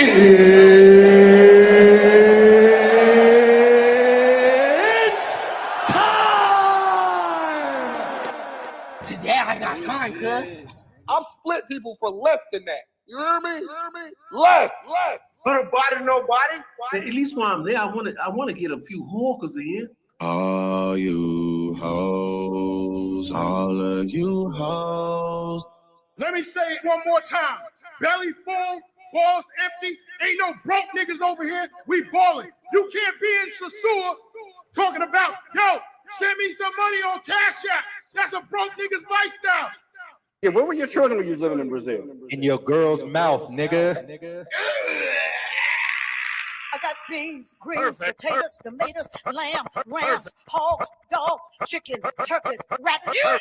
It's time! Today I got time, cuz. I'll split people for less than that. You hear me? Less. Little body, nobody. At least while I'm there, I want to get a few hawkers in. All you hoes, all of you hoes. Let me say it one more time. Belly full, balls empty. Ain't no broke niggas over here. We ballin'. You can't be in Sasua talking about, yo, send me some money on Cash App. That's a broke nigga's lifestyle. Yeah, where were your children when you was living in Brazil? In your girl's mouth, nigga. I got beans, greens, potatoes, tomatoes, lamb, rams, hogs, dogs, chicken, turkeys, rat. You name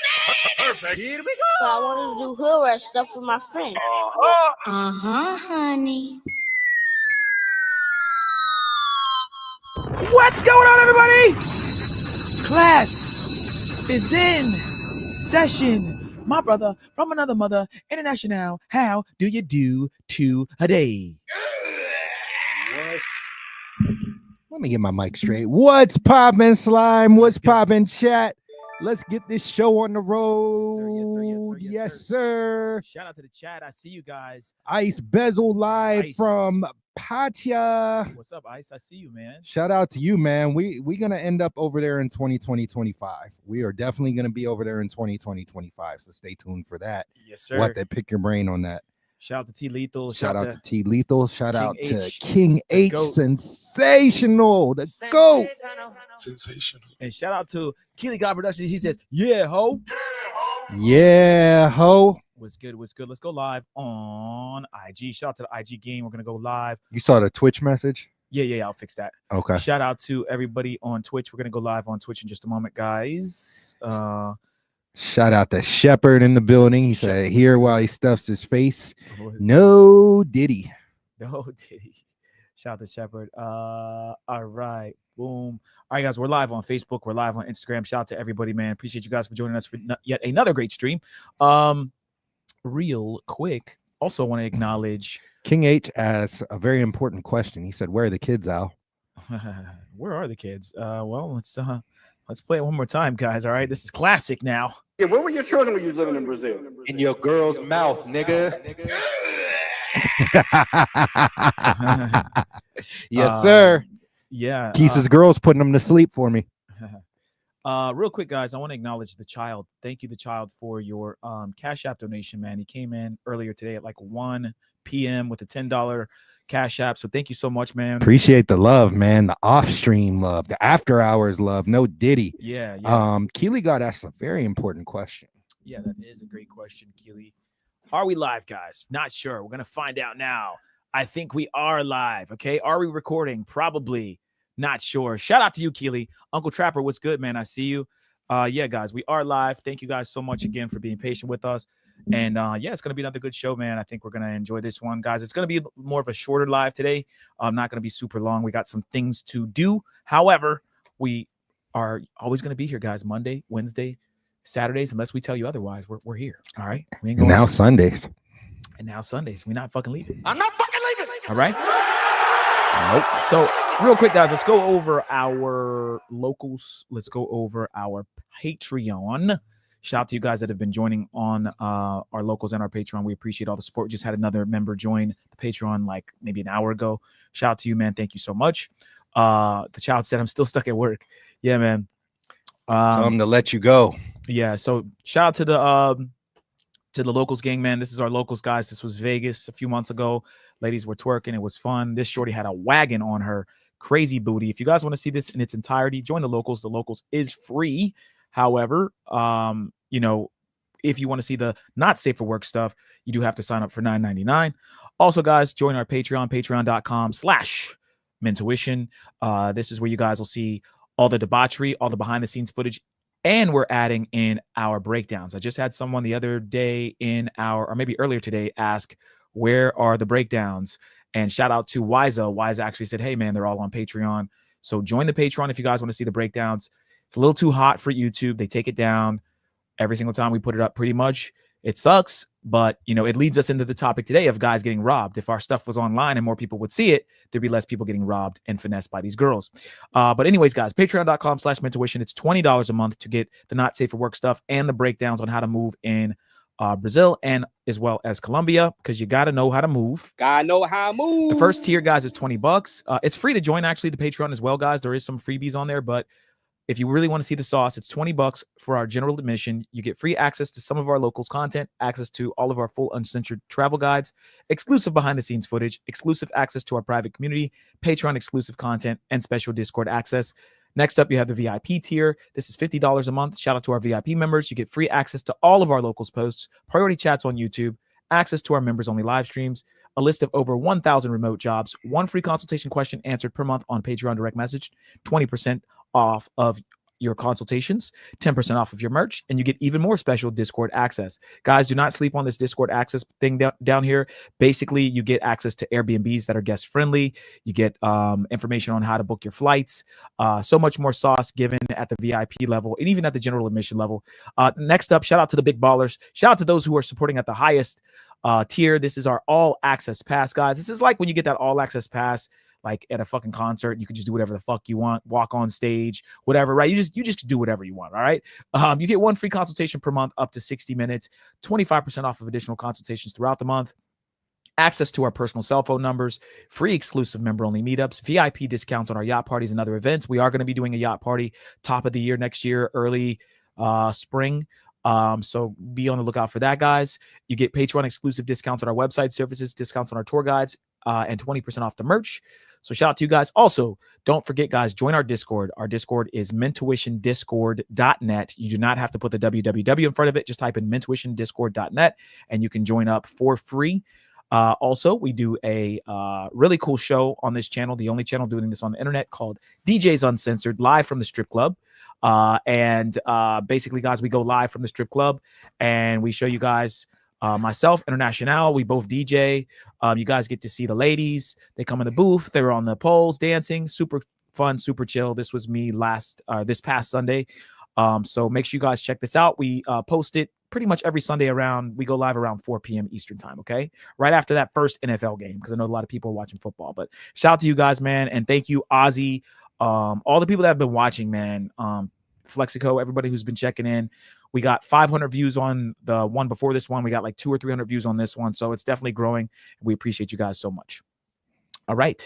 it! Here we But I wanted to do hood rat stuff with my friend. Honey. What's going on, everybody? Class is in session. My brother from another mother, international. How do you do today? Let me get my mic straight. What's poppin', slime? What's poppin', chat? Let's get this show on the road. Yes, sir. Shout out to the chat. I see you guys. Ice Bezel live Ice. from Pacha. What's up, Ice? I see you, man. Shout out to you, man. We're gonna end up over there in 2020-25. We are definitely gonna be over there in 2020-25. So stay tuned for that. Yes, sir. We'll have to pick your brain on that. Shout out to T Lethal. Shout out to T Lethal. Shout King out to H, King the H, GOAT. sensational, the GOAT. Sensational. And shout out to Keely God Productions. He says, yeah, ho. Yeah, ho. What's good? What's good? Let's go live on IG. Shout out to the IG game. We're going to go live. You saw the Twitch message? Yeah, I'll fix that. Okay. Shout out to everybody on Twitch. We're going to go live on Twitch in just a moment, guys. Shout out to Shepherd in the building. He said, here while he stuffs his face. No diddy. No diddy. Shout out to Shepherd. All right. Boom. All right, guys. We're live on Facebook. We're live on Instagram. Shout out to everybody, man. Appreciate you guys for joining us for yet another great stream. Real quick. Also want to acknowledge King H asked a very important question. He said, where are the kids, Al? Where are the kids? Well, let's play it one more time, guys. All right. This is classic now. Yeah, where were your children when you was living in Brazil? In your girl's mouth, nigga. Yes, sir. Yeah. Keith's girl's putting them to sleep for me. Real quick, guys, I want to acknowledge the child. Thank you, the child, for your Cash App donation, man. He came in earlier today at like 1 p.m. with a $10 Cash App. So thank you so much, man. Appreciate the love, man. The off-stream love, the after-hours love. No diddy. Yeah. Keely got asked a very important question. Yeah, that is a great question, Keely. Are we live, guys? Not sure. We're going to find out now. I think we are live. Okay. Are we recording? Probably. Not sure. Shout out to you, Keely. Uncle Trapper, what's good, man? I see you. Yeah, guys, we are live. Thank you guys so much again for being patient with us. And yeah, it's going to be another good show, man. I think we're going to enjoy this one, guys. It's going to be more of a shorter live today. Not going to be super long. We got some things to do. However, we are always going to be here, guys. Monday, Wednesday, Saturdays, unless we tell you otherwise. We're here. All right. We ain't going now Sundays. And now Sundays. We're not fucking leaving. I'm not fucking leaving. All right. Nope. So real quick, guys, let's go over our locals. Let's go over our Patreon. Shout out to you guys that have been joining on our locals and our Patreon. We appreciate all the support. We just had another member join the Patreon like maybe an hour ago. Shout out to you, man. Thank you so much. The child said, I'm still stuck at work. Yeah, man. Tell him to let you go. Yeah. So shout out to the locals gang, man. This is our locals, guys. This was Vegas a few months ago. Ladies were twerking. It was fun. This shorty had a wagon on her. Crazy booty. If you guys want to see this in its entirety, join the locals. The locals is free. However, you know, if you want to see the not safe for work stuff, you do have to sign up for $9.99. Also, guys, join our Patreon, patreon.com/Mentuition. This is where you guys will see all the debauchery, all the behind the scenes footage, and we're adding in our breakdowns. I just had someone the other day or maybe earlier today ask, where are the breakdowns? And shout out to Wiza. Wiza actually said, hey, man, they're all on Patreon. So join the Patreon if you guys want to see the breakdowns. It's a little too hot for YouTube. They take it down every single time we put it up pretty much. It sucks. But, you know, it leads us into the topic today of guys getting robbed. If our stuff was online and more people would see it, there'd be less people getting robbed and finessed by these girls. But anyways, guys, patreon.com/mentuition. It's $20 a month to get the not safe for work stuff and the breakdowns on how to move in Brazil and as well as Colombia, because you got to know how to move. Gotta know how to move. The first tier, guys, is $20. It's free to join, actually, the Patreon as well, guys. There is some freebies on there, but if you really want to see the sauce, it's $20 for our general admission. You get free access to some of our locals content, access to all of our full uncensored travel guides, exclusive behind the scenes footage, exclusive access to our private community, Patreon exclusive content, and special Discord access. Next up, you have the VIP tier. This is $50 a month. Shout out to our VIP members. You get free access to all of our locals posts, priority chats on YouTube, access to our members only live streams, a list of over 1,000 remote jobs, one free consultation question answered per month on Patreon direct message, 20% off of your consultations, 10% off of your merch, and you get even more special Discord access. Guys, do not sleep on this Discord access thing down here. Basically, you get access to Airbnbs that are guest friendly. You get information on how to book your flights. So much more sauce given at the VIP level and even at the general admission level. Next up, shout out to the big ballers. Shout out to those who are supporting at the highest tier. This is our all access pass, guys. This is like when you get that all access pass like at a fucking concert. You can just do whatever the fuck you want, walk on stage, whatever, right? You just do whatever you want, all right? You get one free consultation per month up to 60 minutes, 25% off of additional consultations throughout the month, access to our personal cell phone numbers, free exclusive member-only meetups, VIP discounts on our yacht parties and other events. We are going to be doing a yacht party top of the year next year, early spring. So be on the lookout for that, guys. You get Patreon exclusive discounts on our website services, discounts on our tour guides, and 20% off the merch. So shout out to you guys. Also, don't forget, guys, join our Discord. Our Discord is mentuitiondiscord.net. You do not have to put the www in front of it. Just type in mentuitiondiscord.net and you can join up for free. Also, we do a really cool show on this channel, the only channel doing this on the internet, called DJs Uncensored, live from the strip club. Basically, guys, we go live from the strip club and we show you guys myself, International. We both DJ. You guys get to see the ladies. They come in the booth. They were on the poles dancing. Super fun, super chill. This was me this past Sunday. So make sure you guys check this out. We post it pretty much every Sunday we go live around 4 p.m. Eastern time, okay? Right after that first NFL game, because I know a lot of people are watching football. But shout out to you guys, man. And thank you, Ozzy. All the people that have been watching, man. Flexico, everybody who's been checking in. We got 500 views on the one before this one. We got like 200 or 300 views on this one. So it's definitely growing. We appreciate you guys so much. All right.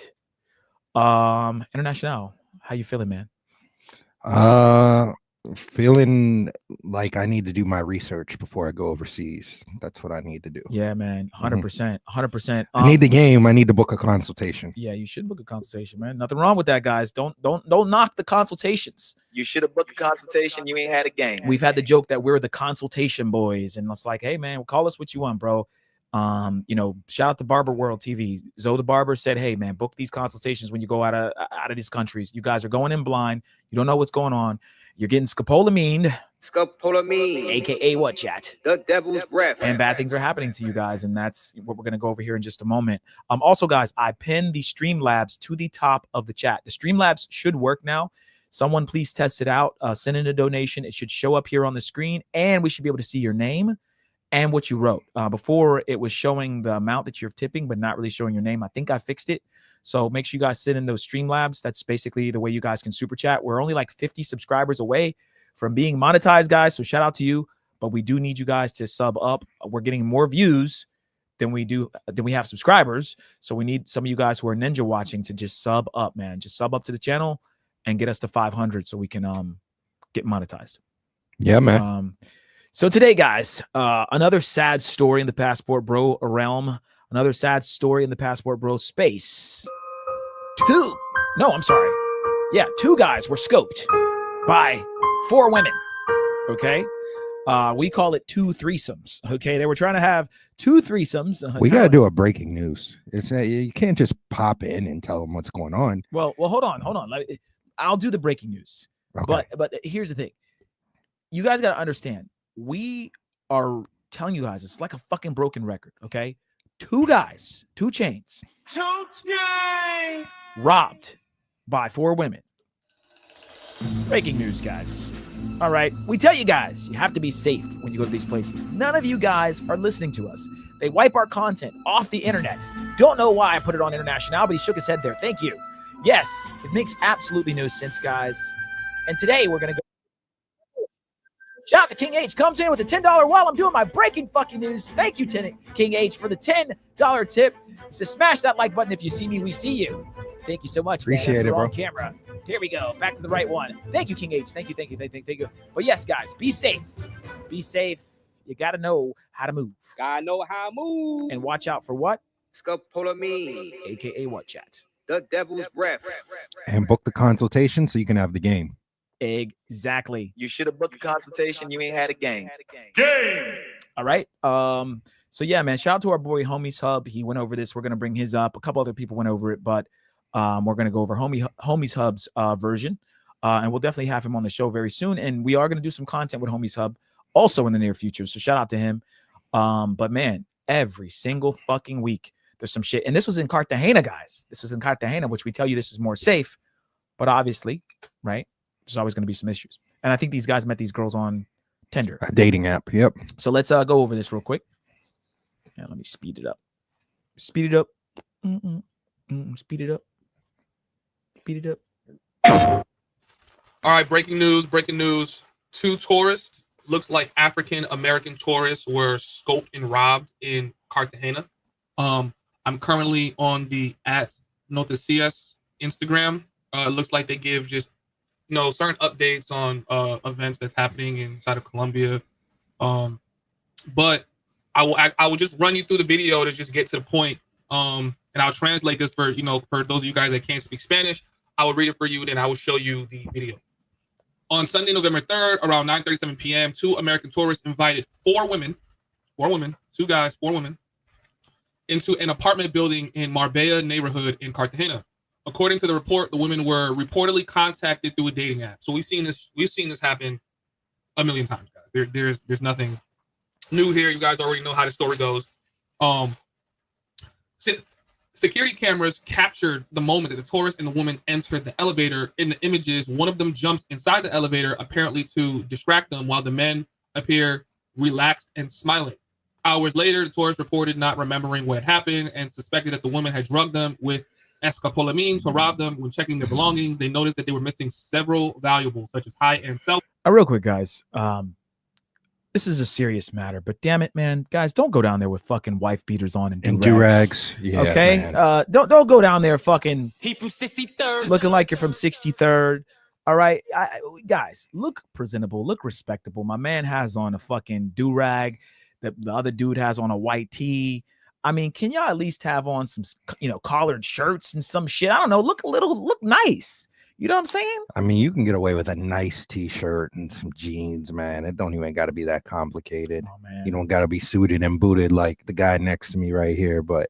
International, how you feeling, man? Feeling like I need to do my research before I go overseas. That's what I need to do. Yeah, man. 100%. 100%. I need the game. I need to book a consultation. Yeah, you should book a consultation, man. Nothing wrong with that, guys. Don't knock the consultations. You should have booked a consultation. You ain't had a game. We've had the joke that we're the consultation boys, and it's like, hey, man, call us what you want, bro. Shout out to Barber World TV. Zoe the Barber said, hey, man, book these consultations when you go out of these countries. You guys are going in blind. You don't know what's going on. You're getting scopolamine, aka what, chat? The devil's breath. And bad things are happening to you guys, and that's what we're going to go over here in just a moment. Also, guys, I pinned the Streamlabs to the top of the chat. The Streamlabs should work now. Someone please test it out. Send in a donation. It should show up here on the screen, and we should be able to see your name and what you wrote. Before, it was showing the amount that you're tipping, but not really showing your name. I think I fixed it. So make sure you guys send in those Streamlabs. That's basically the way you guys can super chat. We're only like 50 subscribers away from being monetized, guys. So shout out to you. But we do need you guys to sub up. We're getting more views than we have subscribers. So we need some of you guys who are ninja watching to just sub up, man. Just sub up to the channel and get us to 500 so we can get monetized. Yeah, man. So today, guys, another sad story in the Passport Bro realm. Another sad story in the Passport Bro space. Two guys were scoped by 4 women. Okay. We call it 2 threesomes. Okay. They were trying to have 2 threesomes. We got to do a breaking news. It's you can't just pop in and tell them what's going on. Well, hold on. I'll do the breaking news. Okay. But here's the thing. You guys got to understand. We are telling you guys, it's like a fucking broken record. Okay. 2 guys, 2 chains. 2 chains. Robbed by 4 women. Breaking news, guys. All right. We tell you guys, you have to be safe when you go to these places. None of you guys are listening to us. They wipe our content off the internet. Don't know why I put it on international, but he shook his head there. Thank you. Yes, it makes absolutely no sense, guys. And today we're going to go. Shout out to King H. Comes in with a $10 while I'm doing my breaking fucking news. Thank you, King H, for the $10 tip. So smash that like button if you see me. We see you. Thank you so much. Appreciate man. it, bro. On camera. Here we go. Back to the right one. Thank you, King H. Thank you. But yes, guys, be safe. Be safe. You got to know how to move. Gotta know how to move. And watch out for what? Scopolamine, AKA what, chat? the devil's breath. And book the consultation so you can have the game. Exactly. You should have booked a consultation. You ain't had a game. All right. So yeah, man, shout out to our boy Homies Hub. He went over this. We're gonna bring his up. A couple other people went over it, but we're gonna go over Homies Hub's version. And we'll definitely have him on the show very soon. And we are gonna do some content with Homies Hub also in the near future. So shout out to him. But man, every single fucking week there's some shit. And this was in Cartagena, guys. This was in Cartagena, which we tell you this is more safe. But obviously, right, there's always gonna be some issues. And I think these guys met these girls on Tinder. A dating app. Yep. So let's go over this real quick. Yeah, let me speed it up. Speed it up. Speed it up. Speed it up. All right, breaking news. 2 tourists, looks like African-American tourists, were scoped and robbed in Cartagena. I'm currently on the @Noticias Instagram. It looks like they give just, certain updates on events that's happening inside of Colombia. But I will just run you through the video to just get to the point. And I'll translate this for those of you guys that can't speak Spanish. I will read it for you, then I will show you the video. On Sunday, November 3rd, around 9:37 p.m., 2 American tourists invited 4 women, 2 guys, 4 women, into an apartment building in Marbella neighborhood in Cartagena. According to the report, the women were reportedly contacted through a dating app. So we've seen this happen a million times, guys. There's nothing new here. You guys already know how the story goes. Security cameras captured the moment that the tourist and the woman entered the elevator. In the images, one of them jumps inside the elevator, apparently to distract them, while the men appear relaxed and smiling. Hours later, the tourist reported not remembering what had happened and suspected that the woman had drugged them with escopolamine to rob them. When checking their belongings, they noticed that they were missing several valuables, such as high-end cell. Real quick, guys. This is a serious matter, but damn it, man, guys, don't go down there with fucking wife beaters on and do-rags. Yeah, okay, man. Don't go down there fucking. He from 63rd, looking like you're from 63rd. All right, guys, look presentable, look respectable. My man has on a fucking do-rag. The other dude has on a white tee. I mean, can y'all at least have on some, collared shirts and some shit? I don't know. Look nice. You know what I'm saying? I mean, you can get away with a nice t-shirt and some jeans, man. It don't even got to be that complicated. Oh, man. You don't got to be suited and booted like the guy next to me right here, but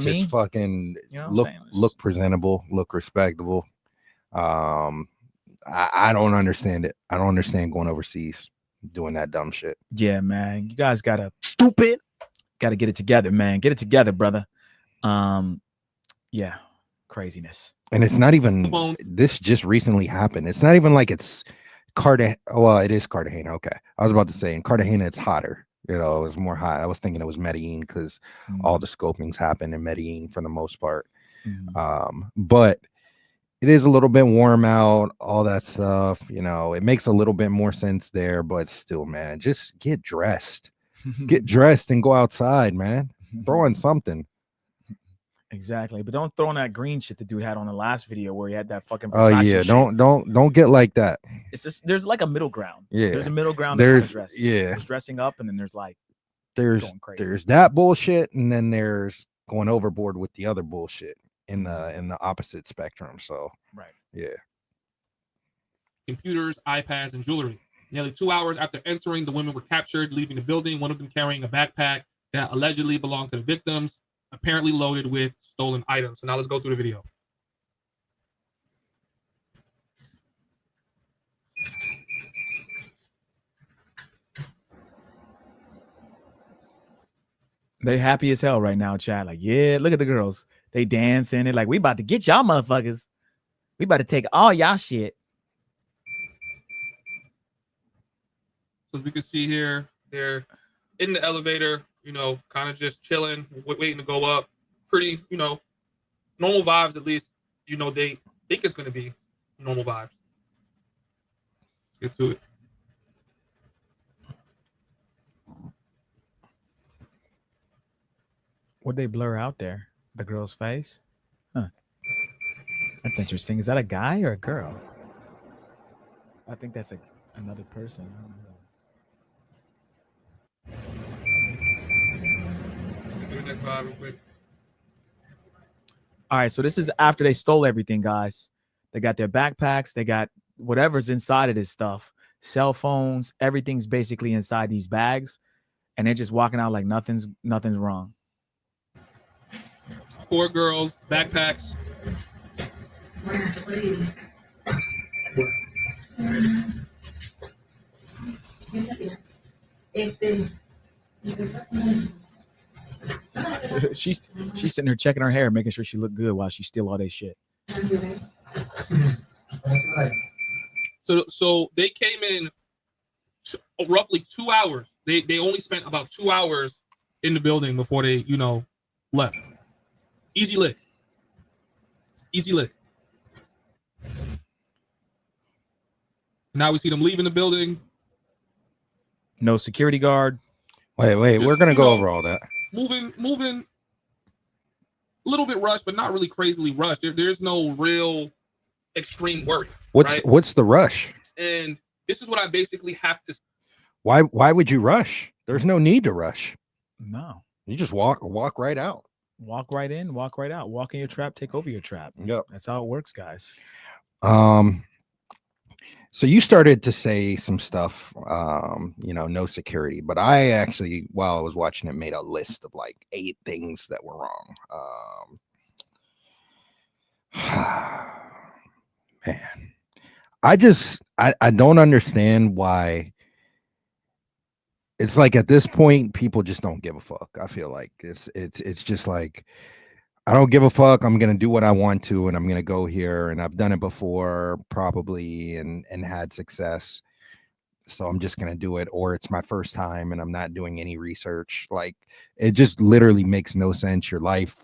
just fucking look presentable, look respectable. I don't understand it. I don't understand going overseas doing that dumb shit. Yeah, man. You guys gotta get it together, man. Get it together, brother. Yeah, craziness. And it's not even, this just recently happened. It's not even like it's Cartagena. Well, it is Cartagena. Okay. I was about to say in Cartagena, it's hotter. It was more hot. I was thinking it was Medellin because all the scopings happen in Medellin for the most part. But it is a little bit warm out, all that stuff. It makes a little bit more sense there, but still, man, just get dressed. Get dressed and go outside, man. Throw in something. Exactly, but don't throw in that green shit the dude had on the last video where he had that fucking. Oh yeah, shit. don't get like that. It's just there's like a middle ground. Yeah, there's a middle ground. There's there's dressing up, and then there's there's that bullshit, and then there's going overboard with the other bullshit in the opposite spectrum. So right, yeah. Computers, iPads, and jewelry. Nearly 2 hours after entering, the women were captured, leaving the building. One of them carrying a backpack that allegedly belonged to the victims, apparently loaded with stolen items. So now let's go through the video. They happy as hell right now, chat. Like, yeah, look at the girls. They dancing. They're like, we about to get y'all motherfuckers. We about to take all y'all shit. So as we can see here, they're in the elevator, you know, kind of just chilling, waiting to go up. Pretty, you know, normal vibes, at least, you know, they think it's going to be normal vibes. Let's get to it. What'd they blur out there? The girl's face? Huh. That's interesting. Is that a guy or a girl? I think that's another person. I don't know. Do the next vibe real quick. All right, so this is after they stole everything, guys. They got their backpacks. They got whatever's inside of this stuff. Cell phones, everything's basically inside these bags. And they're just walking out like nothing's wrong. 4 girls, backpacks. She's sitting there checking her hair, making sure she looked good while she steal all that shit. So they came in roughly 2 hours. They only spent about 2 hours in the building before they, you know, left. Easy lick. Easy lick. Now we see them leaving the building. No security guard. Wait, Just, we're gonna you go know, over all that. Moving a little bit rushed, but not really crazily rushed. There's no real extreme worry. What's the rush? And this is what I basically have to. Why would you rush? There's no need to rush. No. You just walk right out. Walk right in, walk right out. Walk in your trap, take over your trap. Yep. That's how it works, guys. So you started to say some stuff, you know, no security, but I actually, while I was watching it, made a list of like 8 things that were wrong. Man, I don't understand why. It's like at this point, people just don't give a fuck. I feel like it's just like, I don't give a fuck. I'm going to do what I want to, and I'm going to go here. And I've done it before probably and had success. So I'm just going to do it. Or it's my first time and I'm not doing any research. Like, it just literally makes no sense. Your life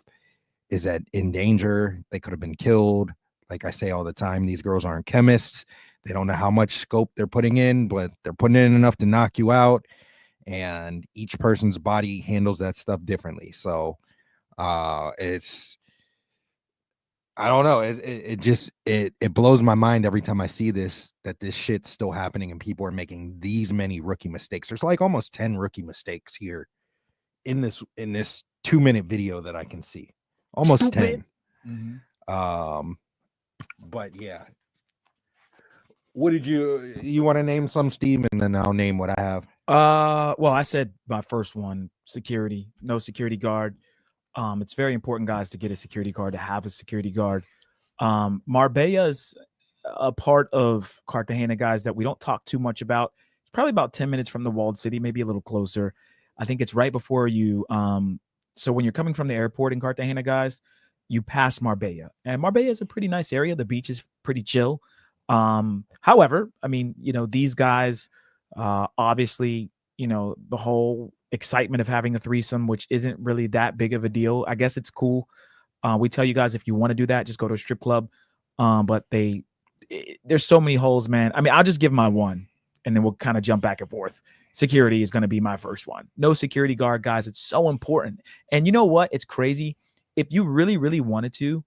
is in danger. They could have been killed. Like I say all the time, these girls aren't chemists. They don't know how much scope they're putting in, but they're putting in enough to knock you out. And each person's body handles that stuff differently. So it's, I don't know, it just blows my mind every time I see this, that this shit's still happening and people are making these many rookie mistakes. There's like almost 10 rookie mistakes here in this 2-minute video that I can see. Almost Stupid. 10. But yeah, what did you want to name some, Steve, and then I'll name what I have. Well, I said my first one, security, no security guard. It's very important, guys, to get a security guard, to have a security guard. Marbella is a part of Cartagena, guys, that we don't talk too much about. It's probably about 10 minutes from the walled city, maybe a little closer. I think it's right before you. So when you're coming from the airport in Cartagena, guys, you pass Marbella, and Marbella is a pretty nice area. The beach is pretty chill. However, I mean, you know, these guys, obviously, you know, the whole excitement of having a threesome, which isn't really that big of a deal. I guess it's cool. We tell you guys, if you want to do that, just go to a strip club. But there's so many holes, man. I mean, I'll just give my one and then we'll kind of jump back and forth. Security is going to be my first one. No security guard, guys. It's so important. And you know what? It's crazy. If you really, really wanted to,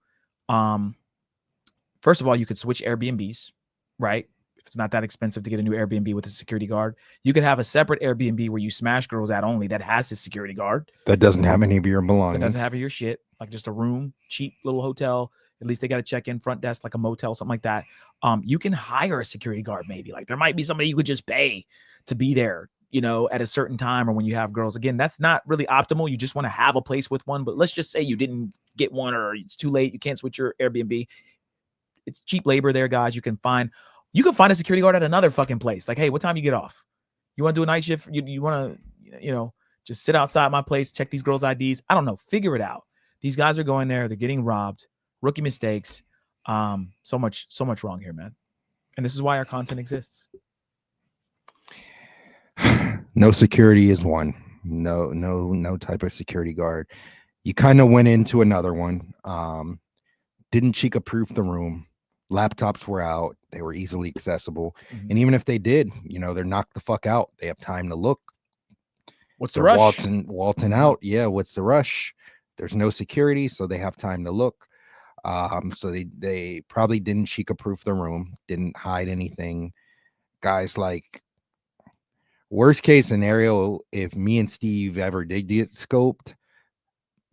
first of all, you could switch Airbnbs, right? If it's not that expensive to get a new Airbnb with a security guard, you could have a separate Airbnb where you smash girls at only that has a security guard. That doesn't have any of your belongings. That doesn't have your shit, like just a room, cheap little hotel. At least they got a check-in front desk, like a motel, something like that. You can hire a security guard, maybe. Like there might be somebody you could just pay to be there, you know, at a certain time or when you have girls. Again, that's not really optimal. You just want to have a place with one. But let's just say you didn't get one or it's too late. You can't switch your Airbnb. It's cheap labor there, guys. You can find a security guard at another fucking place. Like, hey, what time you get off? You want to do a night shift? You want to, you know, just sit outside my place, check these girls' IDs. I don't know. Figure it out. These guys are going there. They're getting robbed. Rookie mistakes. So much wrong here, man. And this is why our content exists. No security is one. No type of security guard. You kind of went into another one. Didn't Chica proof the room. Laptops were out. They were easily accessible. And even if they did, they're knocked the fuck out. They have time to look. What's the rush? Waltzing out. Yeah, what's the rush? There's no security, so they have time to look. So they probably didn't Chica proof the room, didn't hide anything. Guys, like, worst case scenario, if me and Steve ever did get scoped,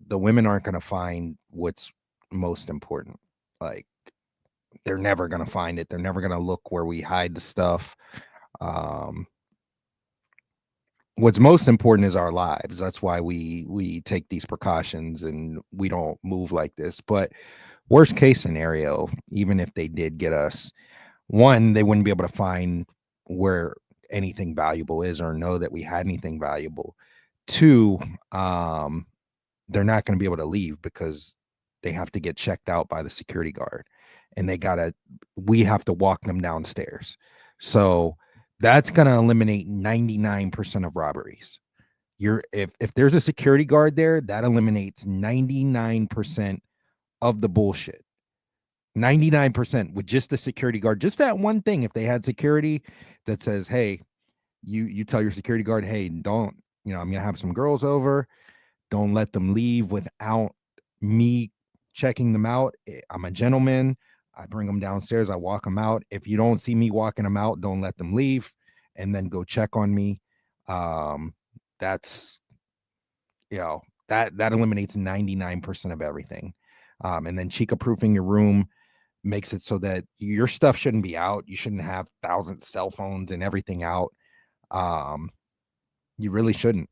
the women aren't going to find what's most important. Like, they're never going to find it. They're never going to look where we hide the stuff. What's most important is our lives. That's why we take these precautions and we don't move like this. But worst case scenario, even if they did get us, one, they wouldn't be able to find where anything valuable is or know that we had anything valuable. Two, they're not going to be able to leave because they have to get checked out by the security guard, and we have to walk them downstairs. So that's going to eliminate 99% of robberies. If there's a security guard there, that eliminates 99% of the bullshit. 99% with just the security guard. Just that one thing. If they had security that says, hey, you tell your security guard, hey, don't, I'm going to have some girls over. Don't let them leave without me checking them out. I'm a gentleman. I bring them downstairs. I walk them out. If you don't see me walking them out, don't let them leave, and then go check on me. That's, that eliminates 99% of everything. And then Chica proofing your room makes it so that your stuff shouldn't be out. You shouldn't have thousands of cell phones and everything out. You really shouldn't.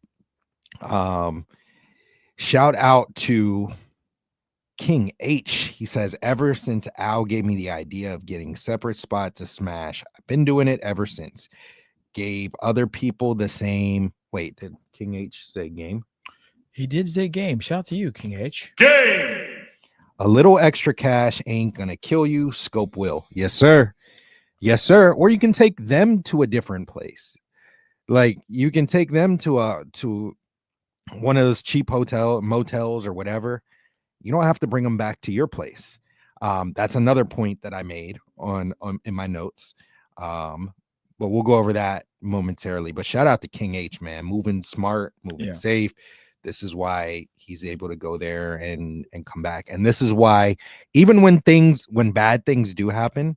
Shout out to King H. He says, ever since Al gave me the idea of getting separate spots to smash, I've been doing it ever since. Gave other people the same. Wait, did King H say game? He did say game. Shout out to you, King H. Game. A little extra cash ain't gonna kill you. Scope will. Yes, sir. Yes, sir. Or you can take them to a different place. Like, you can take them to one of those cheap motels or whatever. You don't have to bring them back to your place. That's another point that I made on in my notes. But we'll go over that momentarily. But shout out to King H, man. Moving smart, moving safe. This is why he's able to go there and come back. And this is why, even when bad things do happen,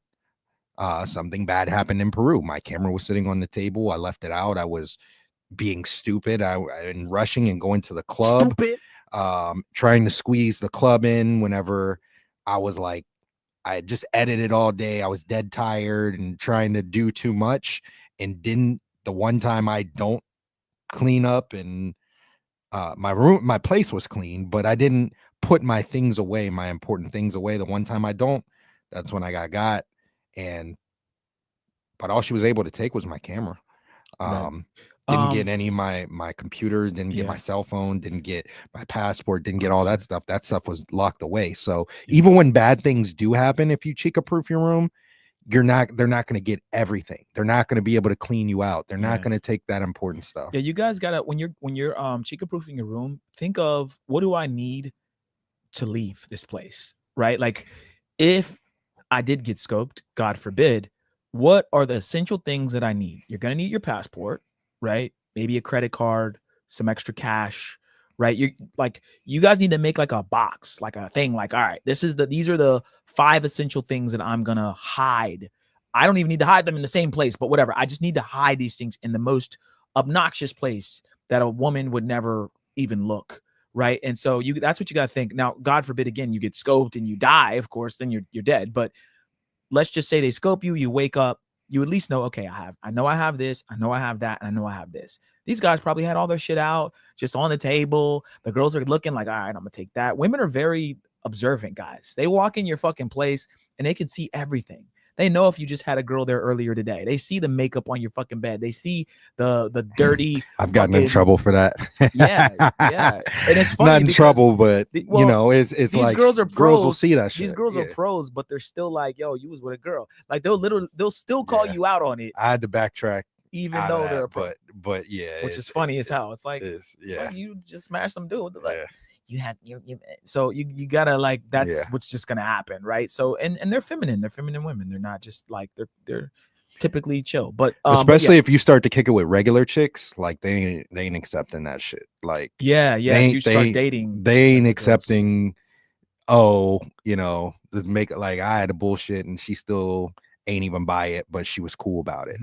something bad happened in Peru. My camera was sitting on the table. I left it out. I was being stupid. And rushing and going to the club. Stupid. Trying to squeeze the club in whenever I was like, I just edited all day. I was dead tired and trying to do too much, and the one time I don't clean up, and my place was clean, but I didn't put my things away, my important things away. The one time I don't, that's when I got. But all she was able to take was my camera. Didn't get any of my computers, didn't get my cell phone, didn't get my passport, didn't get all that stuff. That stuff was locked away. So even when bad things do happen, if you Chica proof your room, they're not going to get everything. They're not going to be able to clean you out. They're not going to take that important stuff. Yeah, you guys gotta, when you're Chica proofing your room, think of, what do I need to leave this place, right? Like, if I did get scoped, God forbid, what are the essential things that I need? You're gonna need your passport, right? Maybe a credit card, some extra cash, right? You guys need to make like a box, like a thing, like, all right, these are the 5 essential things that I'm gonna hide. I don't even need to hide them in the same place, but whatever. I just need to hide these things in the most obnoxious place that a woman would never even look, right? And so that's what you gotta think. Now, God forbid, again, you get scoped and you die, of course, then you're dead. But let's just say they scope you, you wake up, you at least know, okay, I know I have this, I know I have that, and I know I have this. These guys probably had all their shit out just on the table. The girls are looking like, all right, I'm gonna take that. Women are very observant, guys. They walk in your fucking place and they can see everything. They know if you just had a girl there earlier today. They see the makeup on your fucking bed. They see the dirty. I've gotten in trouble for that. Yeah. And it's funny. Not in trouble, but it's these like girls are pros. Girls will see that shit. These girls are pros, but they're still like, yo, you was with a girl. Like they'll still call you out on it. I had to backtrack. even out though of they're that, a pro. but yeah, Which is funny as hell. It's like, yeah, you just smashed some dude. Like, yeah. you had you so you gotta like that's Yeah. what's just gonna happen, right? So and they're feminine women. They're not just like they're typically chill, but especially if you start to kick it with regular chicks, like they ain't accepting that shit. Like yeah, they if you start dating, they ain't girls. accepting. Oh, this make like I had a bullshit and she still ain't even buy it, but she was cool about it.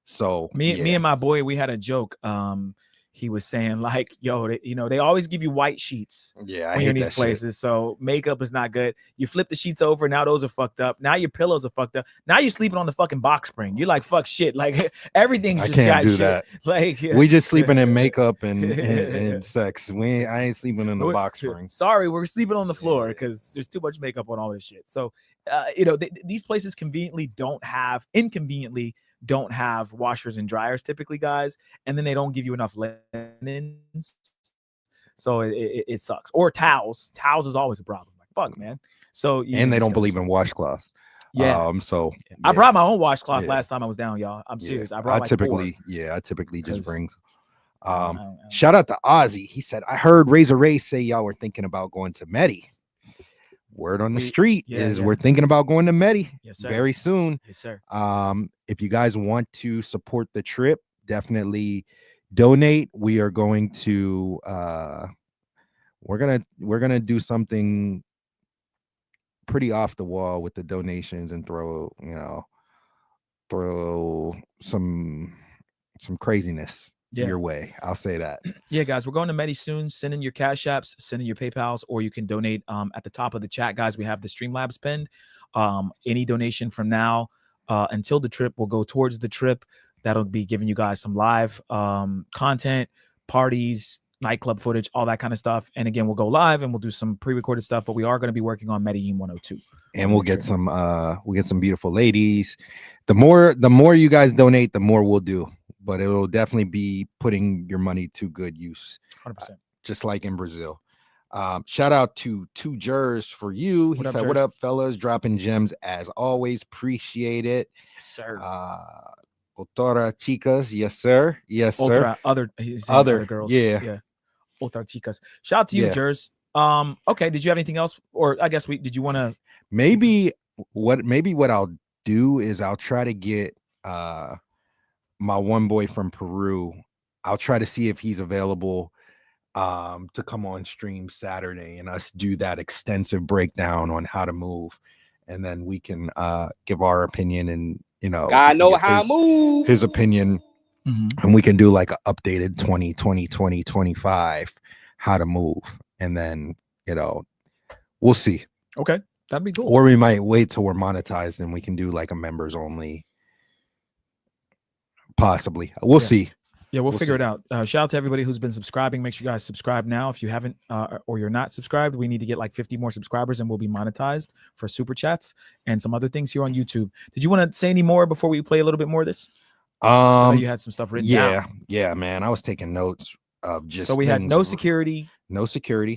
So me and my boy, we had a joke. He was saying like, yo, they always give you white sheets when you're in these places. So makeup is not good. You flip the sheets over. Now those are fucked up. Now your pillows are fucked up. Now you're sleeping on the fucking box spring. You're like, fuck shit. Like everything's I just can't got do shit. that. Like we just sleeping in makeup and sex. I ain't sleeping in the box spring. Sorry, we're sleeping on the floor because there's too much makeup on all this shit. So, these places inconveniently don't have washers and dryers typically, guys, and then they don't give you enough linens, so it sucks. Or towels is always a problem. Like, fuck, man. So and they don't believe in washcloths. So I brought my own washcloth last time I was down, y'all. I'm serious. I brought typically just brings shout out to Ozzy. He said, I heard Razor Ray say y'all were thinking about going to Medi. Word on the street is we're thinking about going to Medi very soon. Yes, sir. If you guys want to support the trip, definitely donate. We are going to we're gonna do something pretty off the wall with the donations and throw some craziness your way. I'll say that. Yeah, guys, we're going to Medi soon. Send in your Cash Apps, send in your PayPals, or you can donate at the top of the chat, guys. We have the Streamlabs pinned. Any donation from now until the trip will go towards the trip. That'll be giving you guys some live content, parties, nightclub footage, all that kind of stuff. And again, we'll go live and we'll do some pre-recorded stuff, but we are going to be working on Medellin 102. And we'll get some beautiful ladies. The more you guys donate, the more we'll do. But it'll definitely be putting your money to good use. 100%. Just like in Brazil. Shout out to Two Jers for you. He said, what up, fellas? Dropping gems as always. Appreciate it. Yes, sir. Otra chicas. Yes, sir. Yes, sir. Other girls. Yeah. Otra chicas. Shout out to you, Jers. Okay. Did you have anything else? Or I guess did you want to? Maybe what I'll do is I'll try to get my one boy from Peru. I'll try to see if he's available to come on stream Saturday and us do that extensive breakdown on how to move, and then we can give our opinion and I know how to move his opinion, and we can do like an updated 2025 how to move, and then we'll see. Okay, that'd be cool. Or we might wait till we're monetized and we can do like a members only. Possibly. We'll see. Yeah, we'll figure it out. Shout out to everybody who's been subscribing. Make sure you guys subscribe now. If you haven't or you're not subscribed, we need to get like 50 more subscribers and we'll be monetized for super chats and some other things here on YouTube. Did you want to say any more before we play a little bit more of this? You had some stuff written down. Yeah, man. I was taking notes of just so we had no security.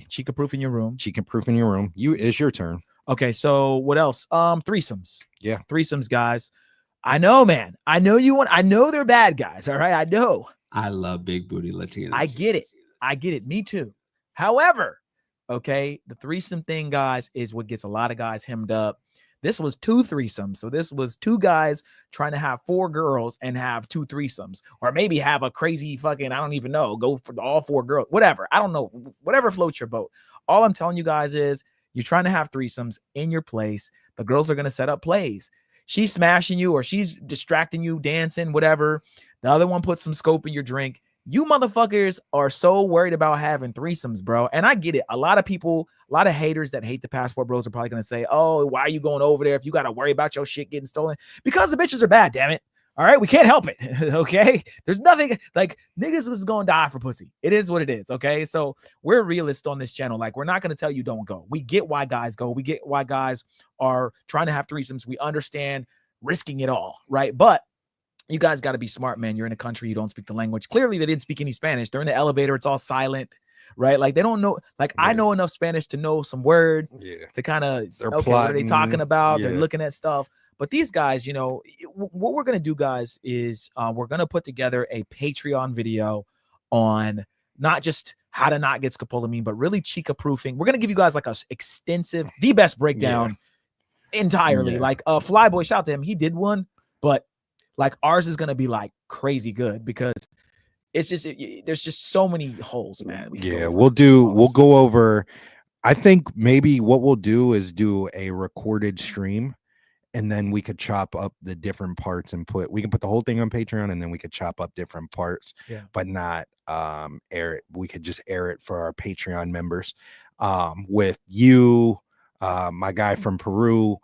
Chica proof in your room. It's your turn. Okay, so what else? Threesomes. Yeah. Threesomes, guys. I know, man. I know they're bad guys. All right. I know. I love big booty Latinas. I get it. Me too. However, okay, the threesome thing, guys, is what gets a lot of guys hemmed up. This was 2 threesomes. So this was 2 guys trying to have 4 girls and have 2 threesomes, or maybe have a crazy fucking, I don't even know, go for all 4 girls, whatever. I don't know, whatever floats your boat. All I'm telling you guys is you're trying to have threesomes in your place. The girls are going to set up plays. She's smashing you or she's distracting you, dancing, whatever. The other one puts some scope in your drink. You motherfuckers are so worried about having threesomes, bro. And I get it. A lot of people, a lot of haters that hate the passport bros are probably going to say, oh, why are you going over there if you got to worry about your shit getting stolen? Because the bitches are bad, damn it. All right, we can't help it. Okay, there's nothing like niggas was gonna die for pussy. It is what it is. Okay, so we're realists on this channel. Like, we're not gonna tell you don't go. We get why guys go. We get why guys are trying to have threesomes. We understand risking it all, right? But you guys got to be smart, man. You're in a country, you don't speak the language. Clearly, they didn't speak any Spanish. They're in the elevator. It's all silent, right? Like, they don't know. Like, I know enough Spanish to know some words to kind of okay, what are they talking about? They're looking at stuff. But these guys, you know, what we're going to do, guys, is we're going to put together a Patreon video on not just how to not get scopolamine, but really Chica proofing. We're going to give you guys like a extensive, the best breakdown entirely. Like Flyboy, shout out to him. He did one, but like ours is going to be like crazy good because it's just, there's just so many holes, man. We'll go over. I think maybe what we'll do is do a recorded stream, and then we could chop up the different parts and we can put the whole thing on Patreon, and then we could chop up different parts, but not air it. We could just air it for our Patreon members, with you, my guy from Peru,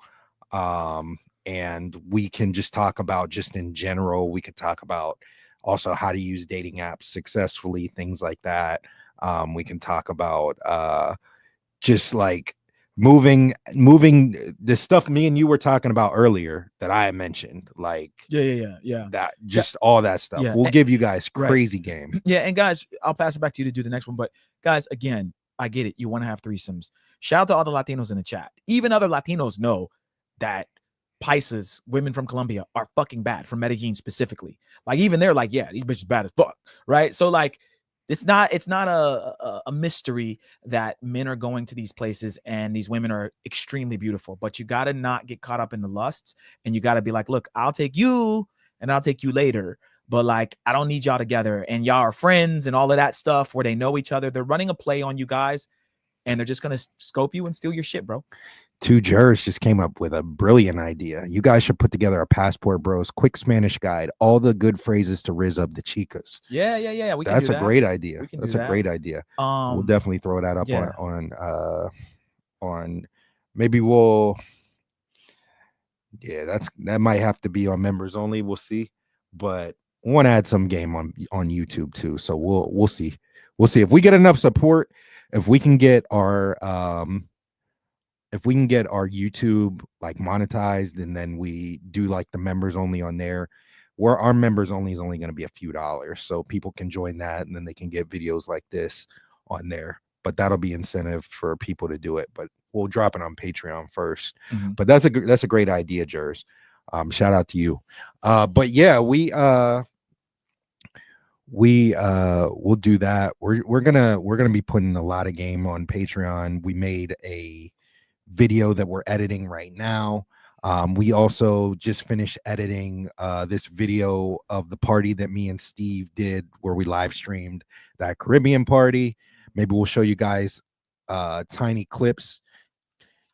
and we can just talk about, just in general, we could talk about also how to use dating apps successfully, things like that. We can talk about just like moving the stuff me and you were talking about earlier that I mentioned, like that, just all that stuff. We'll give you guys crazy game. And guys, I'll pass it back to you to do the next one. But guys, again, I get it. You want to have threesomes. Shout out to all the Latinos in the chat. Even other Latinos know that Paisas, women from Colombia, are fucking bad, from Medellin specifically. Like even they're like, yeah, these bitches bad as fuck, right? So like, it's not a mystery that men are going to these places and these women are extremely beautiful, but you got to not get caught up in the lusts, and you got to be like, look, I'll take you and I'll take you later, but like, I don't need y'all together, and y'all are friends and all of that stuff where they know each other. They're running a play on you guys, and they're just going to scope you and steal your shit, bro. Two jurors just came up with a brilliant idea. You guys should put together a Passport Bros quick Spanish guide, all the good phrases to riz up the chicas. Yeah. That's a great idea. That's a great idea. We'll definitely throw that up on maybe we'll, that might have to be on members only. We'll see, but we want to add some game on YouTube too. So we'll see if we get enough support, if we can get our YouTube like monetized, and then we do like the members only on there, where our members only is only going to be a few dollars, so people can join that, and then they can get videos like this on there. But that'll be incentive for people to do it. But we'll drop it on Patreon first. But that's a great idea, Jers. Shout out to you. But yeah, we'll do that. We're gonna be putting a lot of game on Patreon. We made a video that we're editing right now. We also just finished editing this video of the party that me and Steve did, where we live streamed that Caribbean party. Maybe we'll show you guys tiny clips.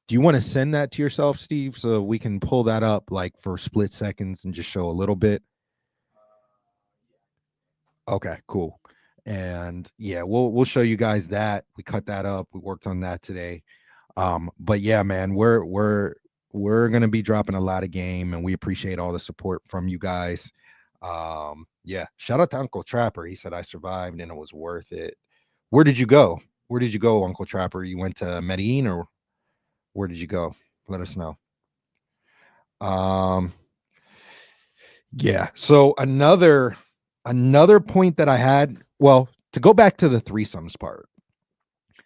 Do you want to send that to yourself, Steve, so we can pull that up like for split seconds and just show a little bit? Okay, cool. And yeah, we'll show you guys that. We cut that up. We worked on that today. But yeah, man, we're gonna be dropping a lot of game, and we appreciate all the support from you guys. Yeah, shout out to Uncle Trapper. He said I survived and it was worth it. Where did you go, Uncle Trapper? You went to Medellin, or where did you go? Let us know. Yeah, so another point that I had, well, to go back to the threesomes part,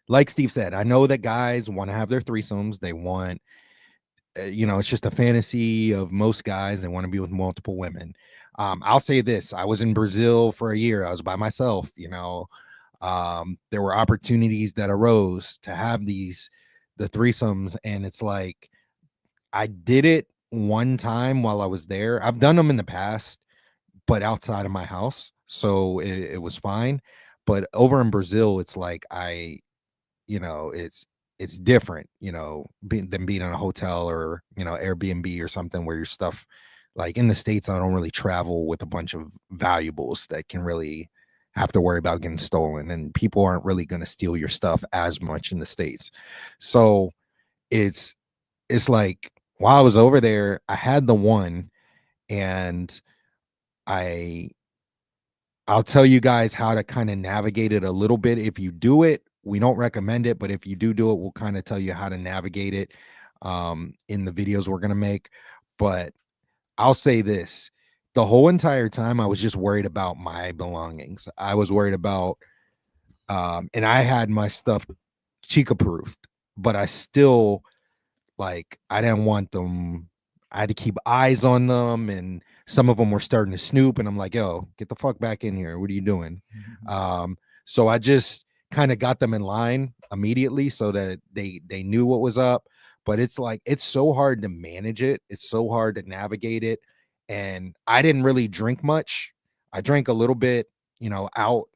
like Steve said, I know that guys want to have their threesomes. They want, it's just a fantasy of most guys. They want to be with multiple women. I'll say this. I was in Brazil for a year. I was by myself, there were opportunities that arose to have the threesomes. And it's like, I did it one time while I was there. I've done them in the past, but outside of my house. So it was fine. But over in Brazil, it's like, it's different, than being in a hotel or, Airbnb or something, where your stuff, like in the States, I don't really travel with a bunch of valuables that can really have to worry about getting stolen, and people aren't really going to steal your stuff as much in the States. So it's like, while I was over there, I had the one, and I'll tell you guys how to kind of navigate it a little bit. If you do it, we don't recommend it, but if you do it, we'll kind of tell you how to navigate it in the videos we're going to make. But I'll say this, the whole entire time I was just worried about my belongings. I was worried about, and I had my stuff Chica proofed, but I still, like, I didn't want them I had to keep eyes on them, and some of them were starting to snoop, and I'm like, yo, get the fuck back in here. What are you doing? So I just kind of got them in line immediately so that they knew what was up. But it's like, it's so hard to manage it. It's so hard to navigate it. And I didn't really drink much. I drank a little bit, you know, out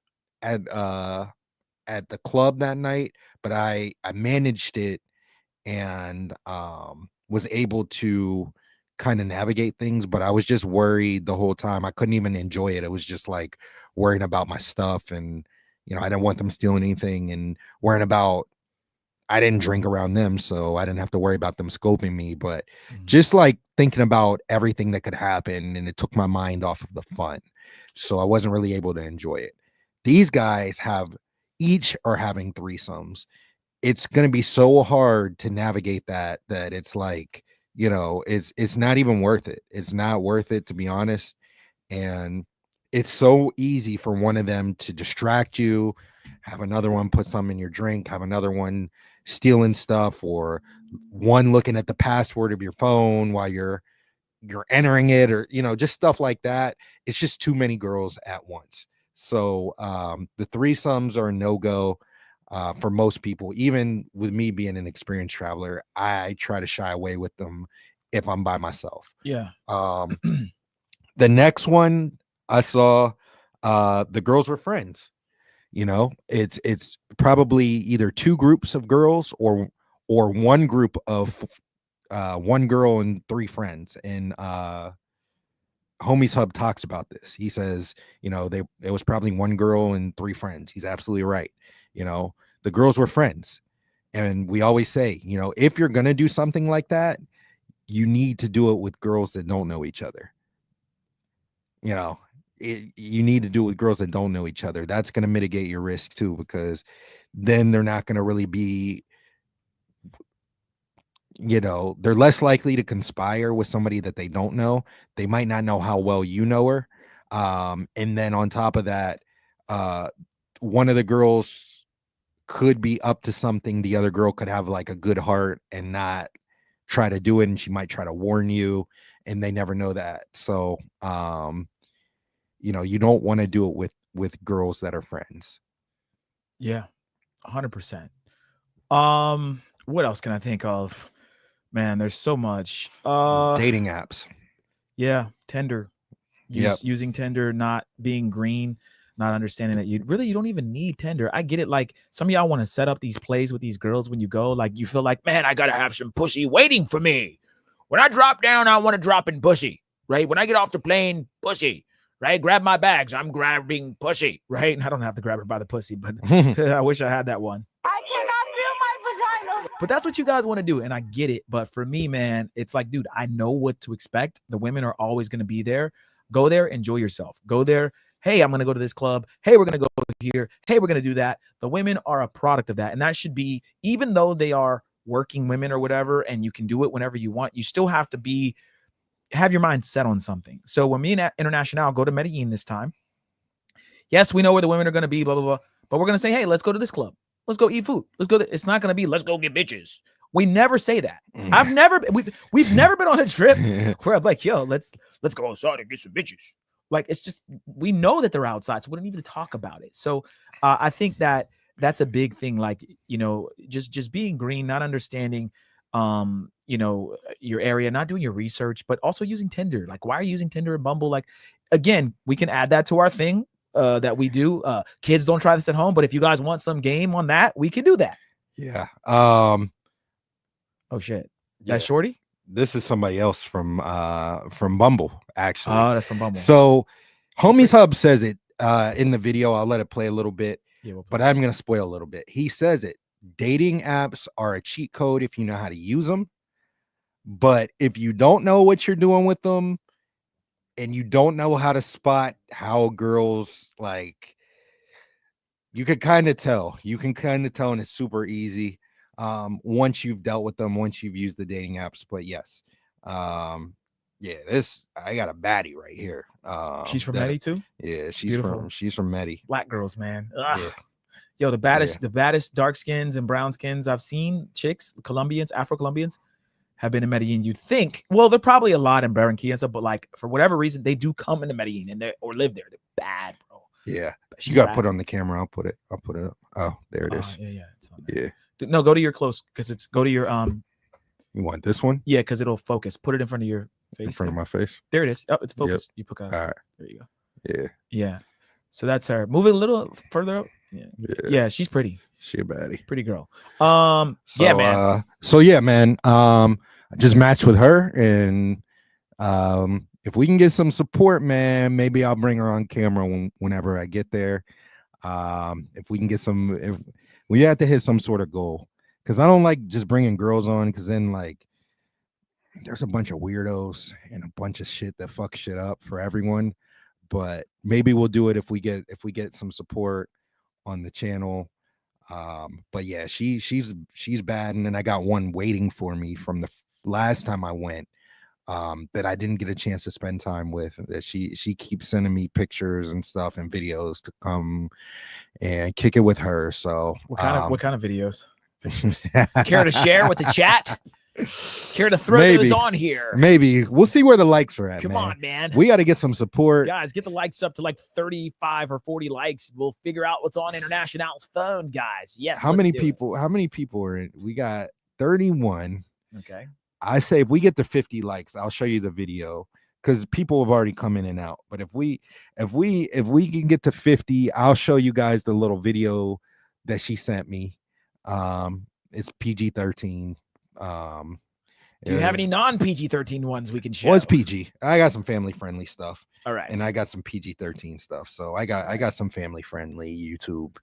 at the club that night, but I managed it and was able to kind of navigate things. But I was just worried the whole time. I couldn't even enjoy it. It was just like worrying about my stuff, and you know, I didn't want them stealing anything, and worrying about, I didn't drink around them, so I didn't have to worry about them scoping me. But just like thinking about everything that could happen, and it took my mind off of the fun, so I wasn't really able to enjoy it. These guys each are having threesomes. It's going to be so hard to navigate that it's like, you know, it's not even worth it. It's not worth it, to be honest. And it's so easy for one of them to distract you, have another one put some in your drink, have another one stealing stuff, or one looking at the password of your phone while you're entering it, or, you know, just stuff like that. It's just too many girls at once. So the threesomes are a no-go for most people. Even with me being an experienced traveler, I try to shy away with them if I'm by myself. Yeah. The next one I saw, the girls were friends. You know, it's probably either two groups of girls or one group of one girl and three friends. And Homies Hub talks about this. He says, you know, it was probably one girl and three friends. He's absolutely right. You know, the girls were friends. And we always say, you know, if you're going to do something like that, you need to do it with girls that don't know each other. You know, you need to do it with girls that don't know each other. That's going to mitigate your risk too, because then they're not going to really be, you know, they're less likely to conspire with somebody that they don't know. They might not know how well you know her. And then on top of that, one of the girls could be up to something. The other girl could have like a good heart and not try to do it, and she might try to warn you, and they never know that. So you know, you don't want to do it with girls that are friends. Yeah, 100%. What else can I think of? Man, there's so much. Dating apps. Yeah, Tinder. Using Tinder, not being green, not understanding that you don't even need Tinder. I get it. Like, some of y'all want to set up these plays with these girls when you go. Like, you feel like, man, I gotta have some pussy waiting for me. When I drop down, I want to drop in pussy, right? When I get off the plane, pussy, right? Grab my bags, I'm grabbing pussy, right? And I don't have to grab her by the pussy, but I wish I had that one. I cannot feel my vagina. But that's what you guys want to do, and I get it. But for me, man, it's like, dude, I know what to expect. The women are always going to be there. Go there, enjoy yourself. Go there. Hey, I'm going to go to this club. Hey, we're going to go here. Hey, we're going to do that. The women are a product of that. And that should be, even though they are working women or whatever, and you can do it whenever you want, you still have to have your mind set on something. So when me and International go to Medellin this time, yes, we know where the women are going to be, blah, blah, blah. But we're going to say, hey, let's go to this club. Let's go eat food. Let's go. It's not going to be, let's go get bitches. We never say that. We've never been on a trip where I'm like, yo, let's go outside and get some bitches. Like, it's just, we know that they're outside, so we don't even talk about it. So I think that's a big thing. Like, you know, just being green, not understanding, you know, your area, not doing your research, but also using Tinder. Like, why are you using Tinder and Bumble? Like, again, we can add that to our thing that we do. Kids, don't try this at home, but if you guys want some game on that, we can do that. Yeah. Oh shit. That's Shorty? This is somebody else from Bumble, actually. Oh, that's from Bumble. So Homies Hub says it in the video. I'll let it play a little bit, but I'm going to spoil a little bit. He says it. Dating apps are a cheat code if you know how to use them. But if you don't know what you're doing with them, and you don't know how to spot how girls, like, you could kind of tell. You can kind of tell, and it's super easy. Once you've dealt with them, once you've used the dating apps. But yes, yeah, I got a baddie right here. She's from Medellin too. Yeah, she's from Medellin. Black girls, man. Yeah. Yo, the baddest dark skins and brown skins I've seen, chicks, Colombians, Afro Colombians, have been in Medellin, you'd think, well, they're probably a lot in Barranquilla and stuff, but like for whatever reason, they do come into Medellin and or live there. They're bad, bro. Yeah. She's You got to bad. put it on the camera. I'll put it up. Oh, there it is. Yeah. It's on there. Yeah. No, go to your close because go to your You want this one? Yeah, because it'll focus. Put it in front of your face. In front of my face. There it is. Oh, it's focused. You put All right. There you go. Yeah. Yeah. So that's her. Move it a little further up. Yeah, she's pretty. She a baddie. Pretty girl. Yeah, man. I just matched with her, and if we can get some support, man, maybe I'll bring her on camera whenever I get there. If we can get if we have to hit some sort of goal, because I don't like just bringing girls on, because then like there's a bunch of weirdos and a bunch of shit that fuck shit up for everyone. But maybe we'll do it if we get some support on the channel. But yeah, she's bad, and then I got one waiting for me from the last time I went that I didn't get a chance to spend time with. That she keeps sending me pictures and stuff and videos to come and kick it with her. So what kind of videos? Care to share with the chat? Care to throw those on here? Maybe we'll see where the likes are at. Come on, man. We got to get some support, guys. Get the likes up to like 35 or 40 likes. We'll figure out what's on International's phone, guys. Yes. How many people are in? We got 31. Okay. I say if we get to 50 likes, I'll show you the video, because people have already come in and out. But if we can get to 50, I'll show you guys the little video that she sent me. It's PG-13. Do you have any non-PG-13 ones we can show? Well, it's PG. I got some family-friendly stuff. All right. And I got some PG-13 stuff. So I got some family-friendly YouTube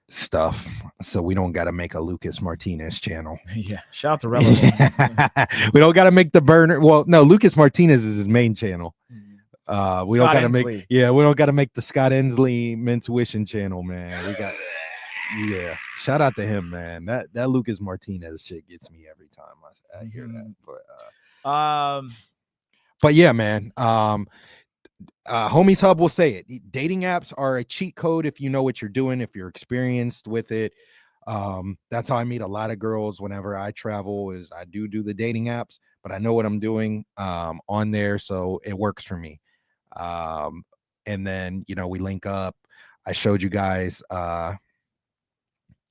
stuff. So we don't got to make a Lucas Martinez channel. Yeah. Shout out to Relevant. We don't got to make the burner. Well, no, Lucas Martinez is his main channel. We don't got to make. Yeah, we don't got to make the Scott Ensley Mentuition channel, man. We got. Yeah, shout out to him, man. That Lucas Martinez shit gets me every time I hear that. But yeah, man. Homies Hub will say it. Dating apps are a cheat code if you know what you're doing, if you're experienced with it. That's how I meet a lot of girls whenever I travel. Is I do the dating apps, but I know what I'm doing on there, so it works for me. And then we link up. I showed you guys.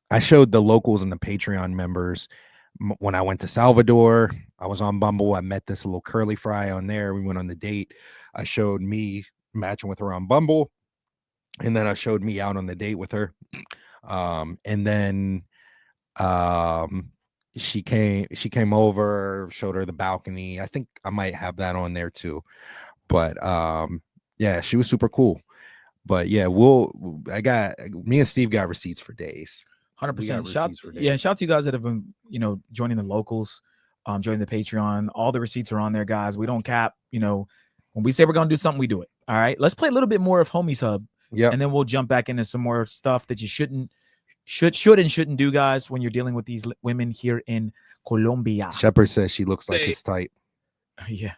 I showed the locals and the Patreon members when I went to Salvador. I was on Bumble. I met this little curly fry on there. We went on the date. I showed me matching with her on Bumble, and then I showed me out on the date with her. And then she came over, showed her the balcony. I think I might have that on there too. But yeah, she was super cool. But yeah, me and Steve got receipts for days. 100%. Shout out to you guys that have been, joining the locals, joining the Patreon. All the receipts are on there, guys. We don't cap. When we say we're gonna do something, we do it. All right. Let's play a little bit more of Homies Hub. Yeah. And then we'll jump back into some more stuff that you should and shouldn't do, guys, when you're dealing with these women here in Colombia. Shepard says she looks like his type. Yeah.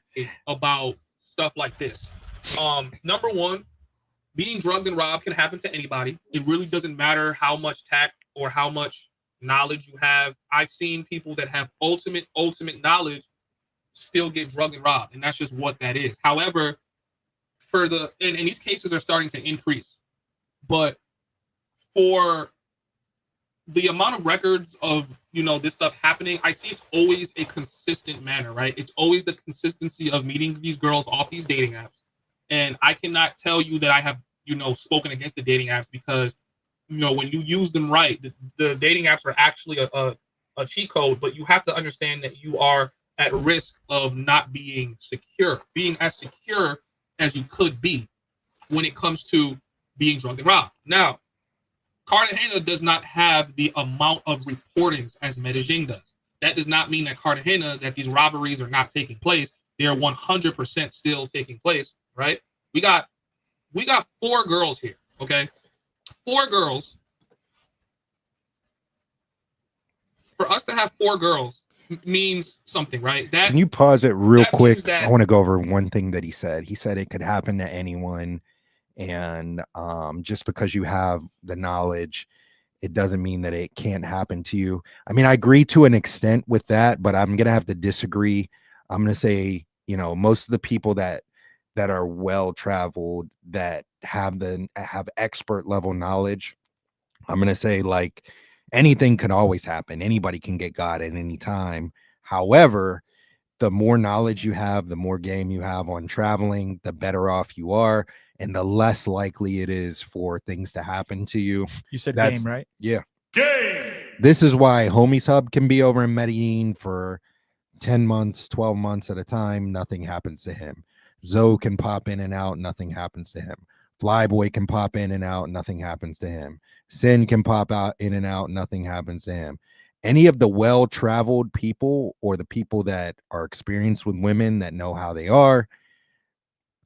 About stuff like this. Number one, being drugged and robbed can happen to anybody. It really doesn't matter how much tact or how much knowledge you have. I've seen people that have ultimate knowledge still get drugged and robbed, and that's just what that is. However, and these cases are starting to increase, but for the amount of records of this stuff happening, I see it's always a consistent manner, right? It's always the consistency of meeting these girls off these dating apps. And I cannot tell you that I have spoken against the dating apps, because when you use them right, the dating apps are actually a cheat code, but you have to understand that you are at risk of not being as secure as you could be when it comes to being drugged and robbed. Now, Cartagena does not have the amount of reportings as Medellin does. That does not mean that Cartagena, that these robberies are not taking place. They are 100% still taking place, right? We got 4 girls here, okay? 4 girls. For us to have 4 girls means something, right? Can you pause it real quick? I want to go over one thing that he said. He said it could happen to anyone, and just because you have the knowledge it doesn't mean that it can't happen to you. I mean, I agree to an extent with that, but I'm gonna have to disagree. I'm gonna say, most of the people that are well traveled, that have expert level knowledge, I'm gonna say, like, anything could always happen. Anybody can get God at any time. However, the more knowledge you have, the more game you have on traveling, the better off you are, and the less likely it is for things to happen to you. You said game, right? Yeah. Game. This is why Homies Hub can be over in Medellin for 10 months, 12 months at a time. Nothing happens to him. Zoe can pop in and out. Nothing happens to him. Flyboy can pop in and out. Nothing happens to him. Sin can pop out in and out. Nothing happens to him. Any of the well-traveled people, or the people that are experienced with women, that know how they are,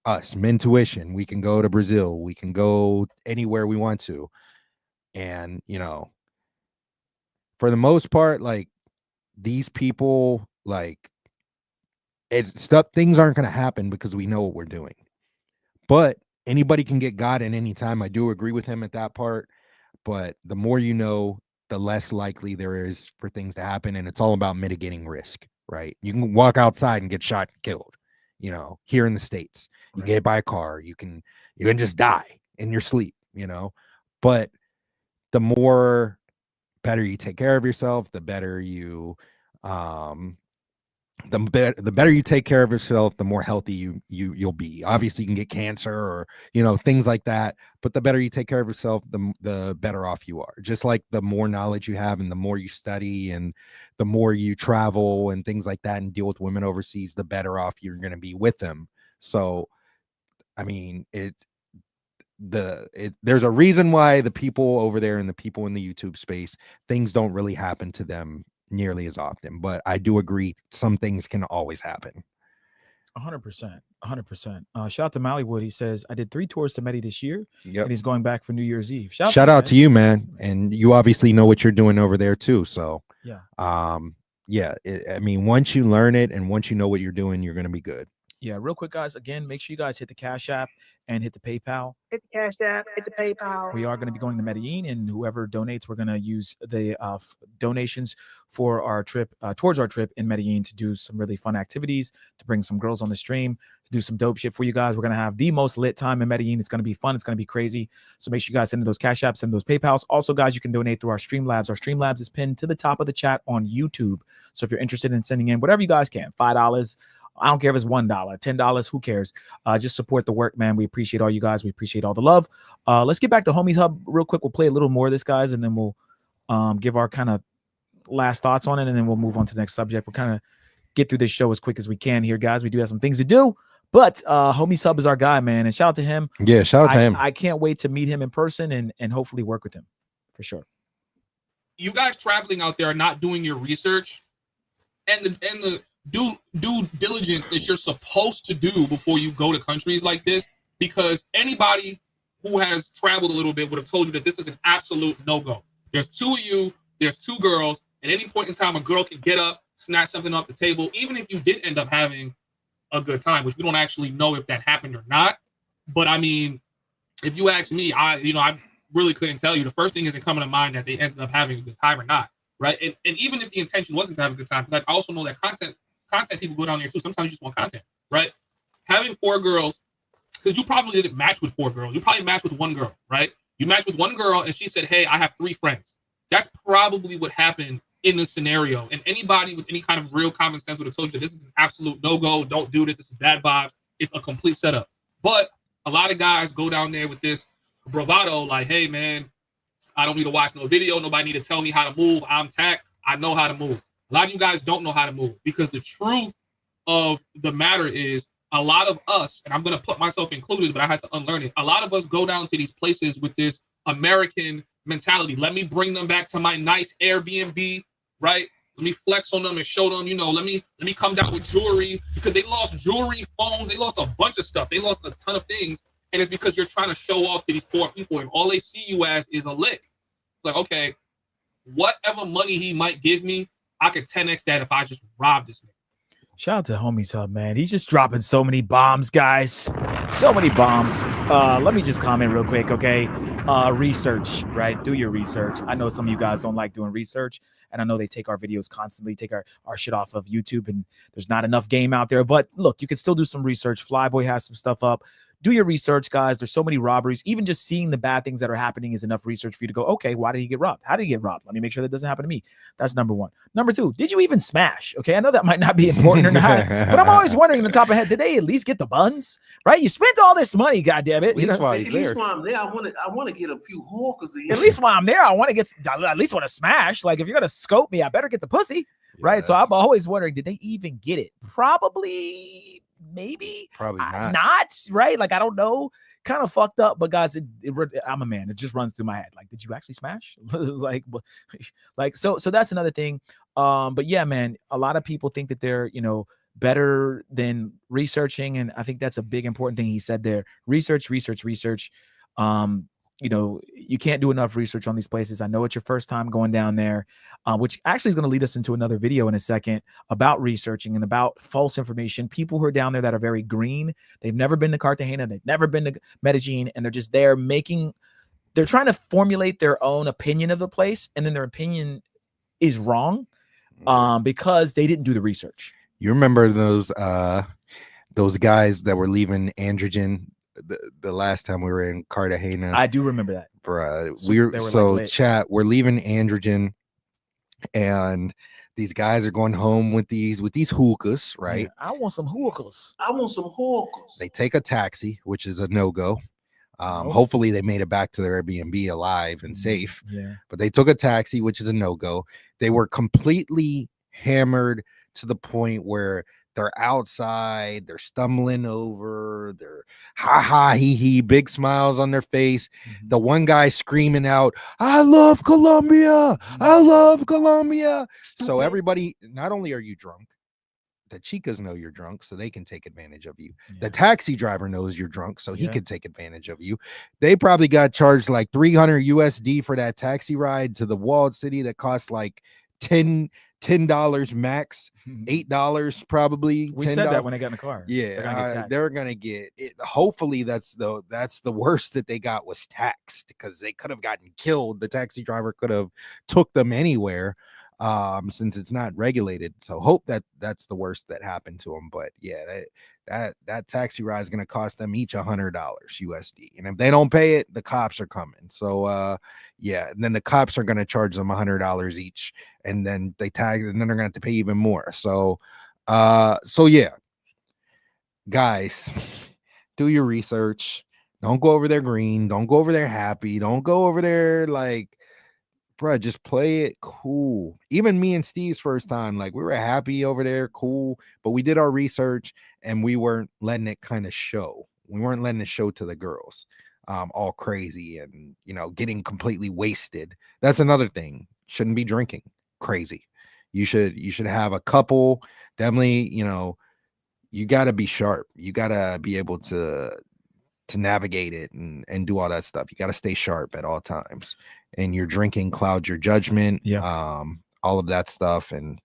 us, Mentuition, we can go to Brazil. We can go anywhere we want to. And, for the most part, like, these people, like, things aren't going to happen because we know what we're doing. But anybody can get God at any time. I do agree with him at that part. But the more you know, the less likely there is for things to happen. And it's all about mitigating risk, right? You can walk outside and get shot and killed, here in the States. You get hit by a car, you can just die in your sleep, but the more better you take care of yourself, the better you the better you take care of yourself, the more healthy you'll be. Obviously, you can get cancer or things like that, but the better you take care of yourself, the better off you are. Just like the more knowledge you have, and the more you study, and the more you travel and things like that, and deal with women overseas, the better off you're going to be with them. So, I mean, there's a reason why the people over there and the people in the YouTube space, things don't really happen to them nearly as often. But I do agree, some things can always happen. 100%. 100%. Shout out to Mollywood. He says, I did 3 tours to Medi this year. Yep. And he's going back for New Year's Eve. Shout out to you, man. And you obviously know what you're doing over there too. So yeah. I mean, once you learn it and once you know what you're doing, you're going to be good. Yeah, real quick, guys. Again, make sure you guys hit the Cash App and hit the PayPal. Hit the Cash App, hit the PayPal. We are going to be going to Medellin, and whoever donates, we're going to use the donations for our trip, towards our trip in Medellin, to do some really fun activities, to bring some girls on the stream, to do some dope shit for you guys. We're going to have the most lit time in Medellin. It's going to be fun. It's going to be crazy. So make sure you guys send those Cash Apps, send those PayPals. Also, guys, you can donate through our Streamlabs. Our Streamlabs is pinned to the top of the chat on YouTube. So if you're interested in sending in whatever you guys can, $5, I don't care if it's $1, $10, who cares? Just support the work, man. We appreciate all you guys. We appreciate all the love. Let's get back to Homies Hub real quick. We'll play a little more of this, guys, and then we'll give our kind of last thoughts on it, and then we'll move on to the next subject. We'll kind of get through this show as quick as we can here, guys. We do have some things to do, but Homies Hub is our guy, man, and shout out to him. Yeah, shout out to him. I can't wait to meet him in person and hopefully work with him for sure. You guys traveling out there are not doing your research and the due diligence that you're supposed to do before you go to countries like this, because anybody who has traveled a little bit would have told you that this is an absolute no-go. There's 2 of you, there's 2 girls. At any point in time, a girl can get up, snatch something off the table, even if you did end up having a good time, which we don't actually know if that happened or not. But I mean, if you ask me, I really couldn't tell you. The first thing isn't coming to mind that they ended up having a good time or not, right? And even if the intention wasn't to have a good time, because I also know that content people go down there too. Sometimes you just want content, right? Having 4 girls, because you probably didn't match with 4 girls. You probably matched with 1 girl, right? You matched with 1 girl and she said, hey, I have 3 friends. That's probably what happened in this scenario. And anybody with any kind of real common sense would have told you that this is an absolute no-go. Don't do this. It's a bad vibe. It's a complete setup. But a lot of guys go down there with this bravado, like, hey, man, I don't need to watch no video. Nobody need to tell me how to move. I'm tack. I know how to move. A lot of you guys don't know how to move, because the truth of the matter is a lot of us, and I'm going to put myself included, but I had to unlearn it. A lot of us go down to these places with this American mentality. Let me bring them back to my nice Airbnb, right? Let me flex on them and show them, let me come down with jewelry, because they lost jewelry, phones. They lost a bunch of stuff. They lost a ton of things. And it's because you're trying to show off to these poor people, and all they see you as is a lick. Like, okay, whatever money he might give me, I could 10x that if I just rob this nigga. Shout out to Homies Hub, man. He's just dropping so many bombs, guys. So many bombs. Let me just comment real quick, okay? Research, right? Do your research. I know some of you guys don't like doing research, and I know they take our videos constantly, take our shit off of YouTube, and there's not enough game out there. But look, you can still do some research. Flyboy has some stuff up. Do your research, guys. There's so many robberies. Even just seeing the bad things that are happening is enough research for you to go, okay, why did he get robbed? How did he get robbed? Let me make sure that doesn't happen to me. That's number one. Number two, did you even smash? Okay, I know that might not be important or not, but I'm always wondering in the top of my head, did they at least get the buns? Right? You spent all this money, goddammit. At least while I'm there, I want to get a few hawkers in. At least while I'm there, I want to get, at least want to smash. Like, if you're going to scope me, I better get the pussy. Right? Yes. So I'm always wondering, did they even get it? Probably, maybe. Probably not. Not, right? Like, I don't know. Kind of fucked up, but guys, I'm a man. It just runs through my head. Like, did you actually smash? like, so that's another thing. But yeah, man, a lot of people think that they're, better than researching, and I think that's a big important thing he said there. Research. You can't do enough research on these places. I know it's your first time going down there, which actually is going to lead us into another video in a second about researching and about false information. People who are down there that are very green, they've never been to Cartagena, they've never been to Medellin, and they're just there they're trying to formulate their own opinion of the place, and then their opinion is wrong because they didn't do the research. You remember those guys that were leaving Androgen the last time we were in Cartagena? I do remember that. We're leaving Androgen, and these guys are going home with these hookahs, right? Yeah, I want some hookahs. They take a taxi, which is a no-go. Hopefully they made it back to their Airbnb alive and safe. Yeah. But they took a taxi, which is a no-go. They were completely hammered to the point where they're outside, they're stumbling over, they're he, big smiles on their face. The one guy screaming out, I love Colombia, I love Colombia. So everybody, not only are you drunk, the chicas know you're drunk, so they can take advantage of you. The taxi driver knows you're drunk, so he could take advantage of you. They probably got charged like 300 USD for that taxi ride to the walled city that cost like $10 max, $8 probably. We said that when they got in the car. Yeah, they're gonna get it. Hopefully that's the worst that they got was taxed, because they could have gotten killed. The taxi driver could have took them anywhere, since it's not regulated. So hope that's the worst that happened to them. But yeah, that taxi ride is going to cost them each $100 USD, and if they don't pay it, the cops are coming. So and then the cops are going to charge them $100 each, and then they tag, and then they're going to have to pay even more. So yeah, guys, do your research. Don't go over there green, don't go over there happy, don't go over there like, bro, just play it cool. Even me and Steve's first time, like, we were happy over there, cool, but we did our research and we weren't letting it kind of show. We weren't letting it show to the girls, all crazy and, getting completely wasted. That's another thing. Shouldn't be drinking crazy. You should have a couple. Definitely, you got to be sharp. You got to be able to navigate it and do all that stuff. You got to stay sharp at all times. And your drinking clouds your judgment, all of that stuff. And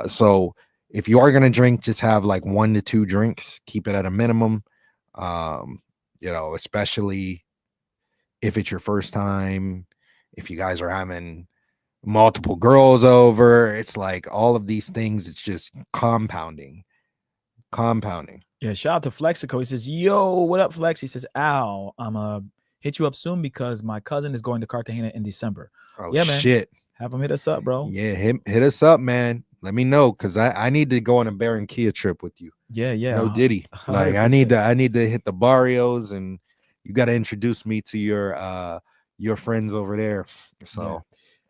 so if you are going to drink, just have like 1 to 2 drinks, keep it at a minimum, especially if it's your first time, if you guys are having multiple girls over, it's like all of these things, it's just compounding. Yeah, shout out to Flexico. He says, yo, what up, Flex? He says, Al, I'm hit you up soon because my cousin is going to Cartagena in December. Oh, yeah, man. Shit. Have him hit us up, bro. Yeah, hit us up, man. Let me know, because I need to go on a Barranquilla trip with you. Yeah. No Diddy. Like 100%. I need to hit the barrios, and you got to introduce me to your friends over there. So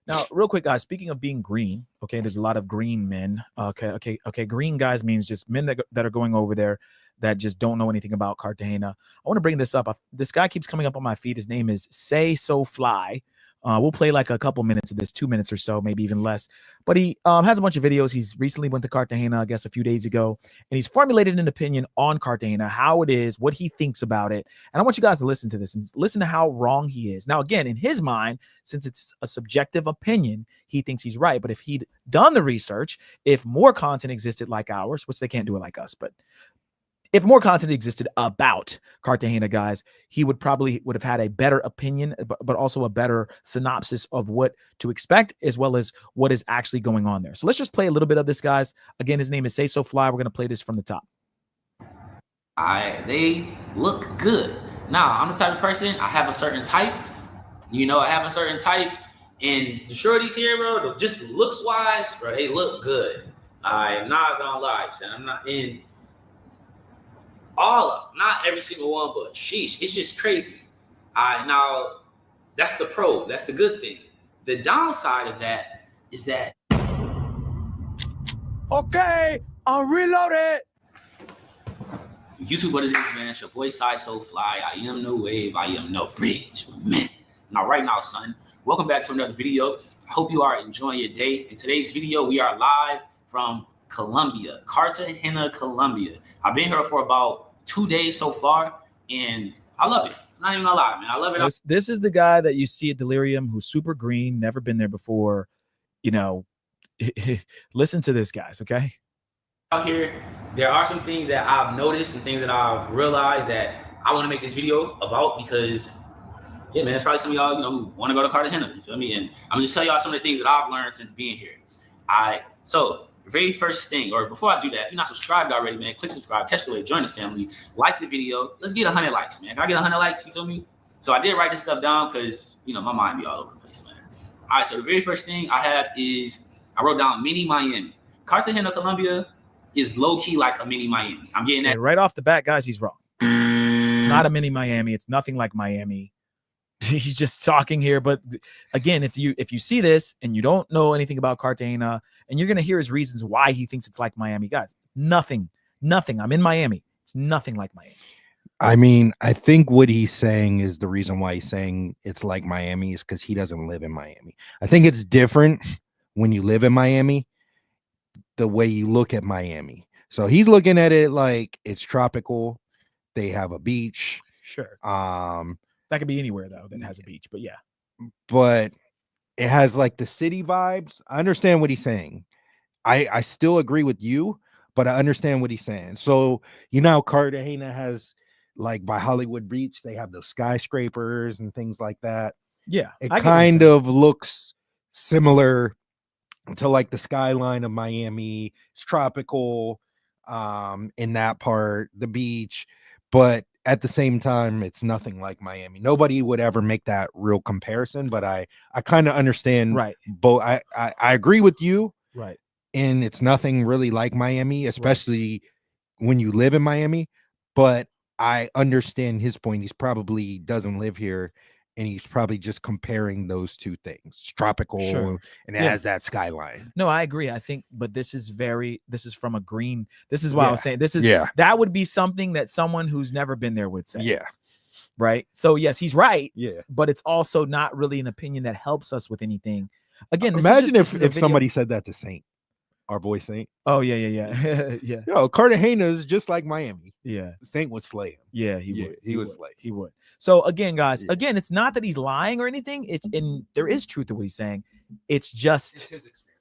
now, real quick, guys, speaking of being green, okay, there's a lot of green men. Okay. Green guys means just men that are going over there that just don't know anything about Cartagena. I want to bring this up. This guy keeps coming up on my feed. His name is Say So Fly. We'll play like a couple minutes of this, 2 minutes or so, maybe even less. But he has a bunch of videos. He's recently went to Cartagena, I guess, a few days ago, and he's formulated an opinion on Cartagena, how it is, what he thinks about it. And I want you guys to listen to this and listen to how wrong he is. Now, again, in his mind, since it's a subjective opinion, he thinks he's right. But if he'd done the research, if more content existed like ours, which they can't do it like us, but if more content existed about Cartagena, guys, he would have had a better opinion, but also a better synopsis of what to expect, as well as what is actually going on there. So let's just play a little bit of this, guys. Again, his name is Say So Fly. We're going to play this from the top. They look good. Now, I'm the type of person, I have a certain type. I have a certain type. And the shorties here, bro, just looks-wise, bro, they look good. I'm not going to lie, son. I'm not in all of them, not every single one, but sheesh, it's just crazy. Now, that's the pro. That's the good thing. The downside of that is that. Okay, I'm reloaded. YouTube, what it is, man. It's your boy Say So Fly. I am no wave. I am no bridge, man. Now, right now, son, welcome back to another video. I hope you are enjoying your day. In today's video, we are live from Colombia, Cartagena, Colombia. I've been here for about 2 days so far, and I love it. Not even gonna lie, man. I love it. This is the guy that you see at Delirium, who's super green, never been there before. Listen to this, guys, okay? Out here, there are some things that I've noticed and things that I've realized that I want to make this video about because, yeah, man, it's probably some of y'all, who want to go to Cartagena, you feel me? And I'm just tell y'all some of the things that I've learned since being here. So the very first thing, or before I do that, if you're not subscribed already, man, click subscribe, catch the wave, join the family, like the video. Let's get 100 likes, man. Can I get 100 likes? You feel me? So I did write this stuff down because, my mind be all over the place, man. All right, so the very first thing I have is I wrote down mini Miami. Cartagena, Colombia is low-key like a mini Miami. I'm getting that. Okay, right off the bat, guys, he's wrong. It's not a mini Miami. It's nothing like Miami. He's just talking here. But again, if you see this and you don't know anything about Cartagena, and you're going to hear his reasons why he thinks it's like Miami, guys, nothing. I'm in Miami. It's nothing like Miami. I mean, I think what he's saying is the reason why he's saying it's like Miami is because he doesn't live in Miami. I think it's different when you live in Miami, the way you look at Miami. So he's looking at it like it's tropical. They have a beach. Sure. That could be anywhere, though, that has a beach. But yeah. But it has like the city vibes. I understand what he's saying. I still agree with you, but I understand what he's saying. So, Cartagena has, like, by Hollywood Beach, they have those skyscrapers and things like that. Yeah. It kind of looks similar to like the skyline of Miami. It's tropical in that part, the beach, but at the same time, it's nothing like Miami. Nobody would ever make that real comparison, but I kind of understand. Right. But I agree with you. Right. And it's nothing really like Miami, especially when you live in Miami. But I understand his point. He's probably doesn't live here, and he's probably just comparing those two things. It's tropical, and it has that skyline. No, I agree. I think, but this is from a green. This is why I was saying that would be something that someone who's never been there would say. Yeah. Right. So yes, he's right. Yeah. But it's also not really an opinion that helps us with anything. Again, imagine if somebody said that to Saint, our boy Saint. Oh yeah. Yeah. Yo, Cartagena is just like Miami. Yeah. Saint would slay him. Yeah, he would. He would slay. He would. So again, guys, it's not that he's lying or anything. There is truth to what he's saying. It's just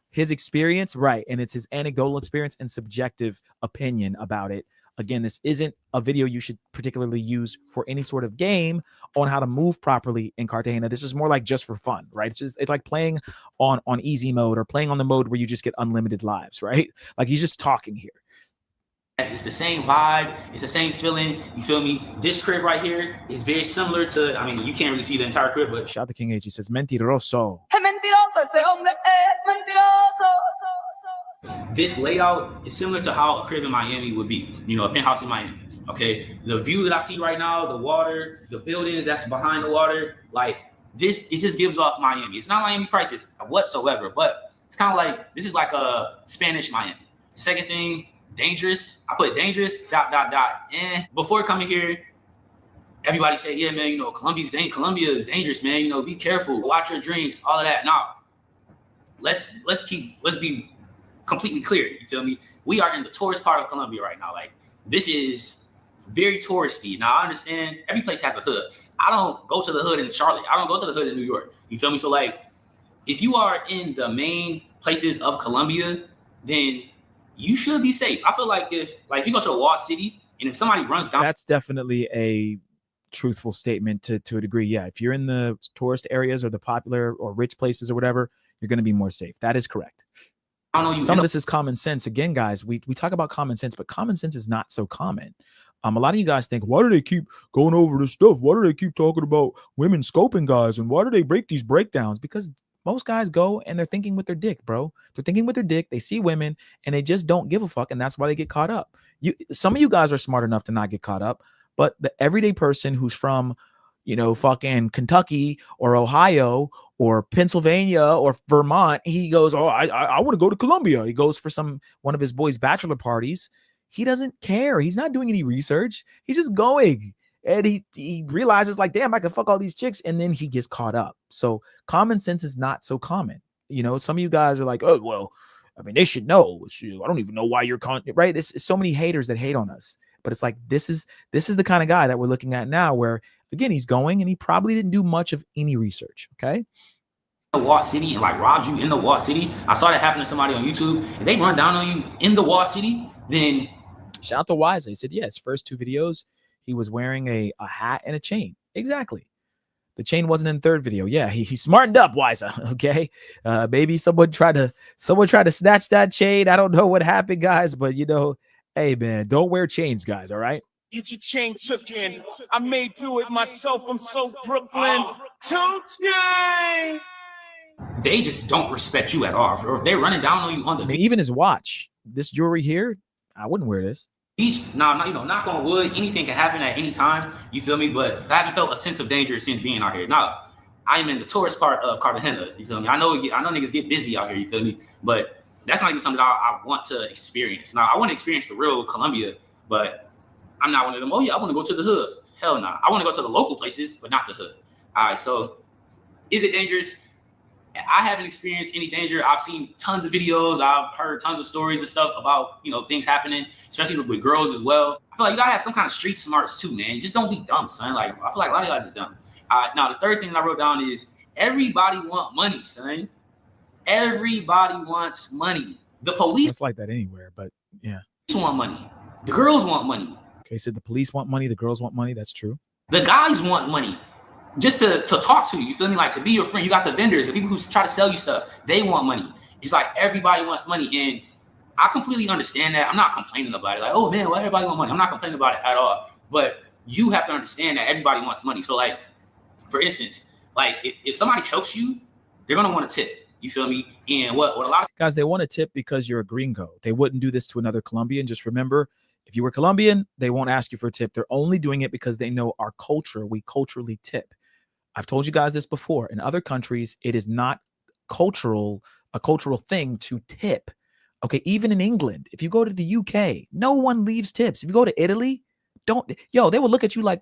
his experience, right? And it's his anecdotal experience and subjective opinion about it. Again, this isn't a video you should particularly use for any sort of game on how to move properly in Cartagena. This is more like just for fun, right? It's like playing on easy mode or playing on the mode where you just get unlimited lives, right? Like he's just talking here. It's the same vibe. It's the same feeling. You feel me? This crib right here is very similar to, you can't really see the entire crib, but shout out to King H. He says, mentiroso. This layout is similar to how a crib in Miami would be, a penthouse in Miami. Okay. The view that I see right now, the water, the buildings that's behind the water, like this, it just gives off Miami. It's not Miami prices whatsoever, but it's kind of like, this is like a Spanish Miami. Second thing, dangerous. I put dangerous, ... Before coming here, everybody say, yeah, man, you know, Colombia is dangerous, man. You know, be careful, watch your drinks, all of that. Now, let's be completely clear. You feel me? We are in the tourist part of Colombia right now. Like, this is very touristy. Now, I understand every place has a hood. I don't go to the hood in Charlotte. I don't go to the hood in New York. You feel me? So, like, if you are in the main places of Colombia, then you should be safe. I feel like if you go to a walled city and if somebody runs down, that's definitely a truthful statement to a degree. Yeah, if you're in the tourist areas or the popular or rich places or whatever, you're going to be more safe. That is correct. Some of this is common sense. Again, guys, we talk about common sense, but common sense is not so common. A lot of you guys think, why do they keep going over this stuff? Why do they keep talking about women scoping guys? And why do they break these breakdowns? Because most guys go and they're thinking with their dick, bro. They're thinking with their dick. They see women and they just don't give a fuck. And that's why they get caught up. Some of you guys are smart enough to not get caught up, but the everyday person who's from, you know, fucking Kentucky or Ohio or Pennsylvania or Vermont, he goes, oh, I want to go to Colombia. He goes for one of his boys' bachelor parties. He doesn't care. He's not doing any research. He's just going. And he realizes, like, damn, I can fuck all these chicks. And then he gets caught up. So common sense is not so common. You know, some of you guys are like, oh, well, I mean, they should know. I don't even know why you're right. It's so many haters that hate on us. But it's like, this is the kind of guy that we're looking at now where, again, he's going and he probably didn't do much of any research. Okay. The walled city and like robs you in the walled city. I saw that happen to somebody on YouTube. If they run down on you in the walled city, then shout out to Wise. He said, yeah, his first 2 videos, he was wearing a hat and a chain. Exactly. The chain wasn't in the 3rd video. Yeah, he smartened up, Wiser. Okay. Maybe someone tried to snatch that chain. I don't know what happened, guys, but you know, hey man, don't wear chains, guys. All right. Get your chain took in. I may do it myself. I'm so Brooklyn. 2 chains. They just don't respect you at all. Or if they're running down on you on the beach. Even his watch, this jewelry here, I wouldn't wear this. Beach, no, you know, knock on wood, anything can happen at any time. You feel me? But I haven't felt a sense of danger since being out here. Now, I am in the tourist part of Cartagena. You feel me? I know niggas get busy out here. You feel me? But that's not even something that I want to experience. Now, I want to experience the real Colombia, but I'm not one of them. Oh yeah, I want to go to the hood. Hell no. I want to go to the local places, but not the hood. All right. So, is it dangerous? I haven't experienced any danger. I've seen tons of videos. I've heard tons of stories and stuff about, you know, things happening, especially with girls as well. I feel like you gotta have some kind of street smarts too, man. Just don't be dumb, son. Like, I feel like a lot of y'all just dumb. Now, the 3rd thing that I wrote down is everybody want money, son. Everybody wants money. The police. It's like that anywhere, but yeah. Want money. The girls want money. Okay, so the police want money. The girls want money. That's true. The guys want money. Just to talk to you, you feel me? Like, to be your friend. You got the vendors, the people who try to sell you stuff. They want money. It's like everybody wants money, and I completely understand that. I'm not complaining about it. Like, oh man, well, everybody want money. I'm not complaining about it at all. But you have to understand that everybody wants money. So, like, for instance, like if somebody helps you, they're gonna want to tip. You feel me? And what a lot of guys, they want to tip because you're a gringo. They wouldn't do this to another Colombian. Just remember, if you were Colombian, they won't ask you for a tip. They're only doing it because they know our culture. We culturally tip. I've told you guys this before. In other countries, it is not a cultural thing to tip. Okay, even in England, if you go to the UK, no one leaves tips. If you go to Italy, they will look at you like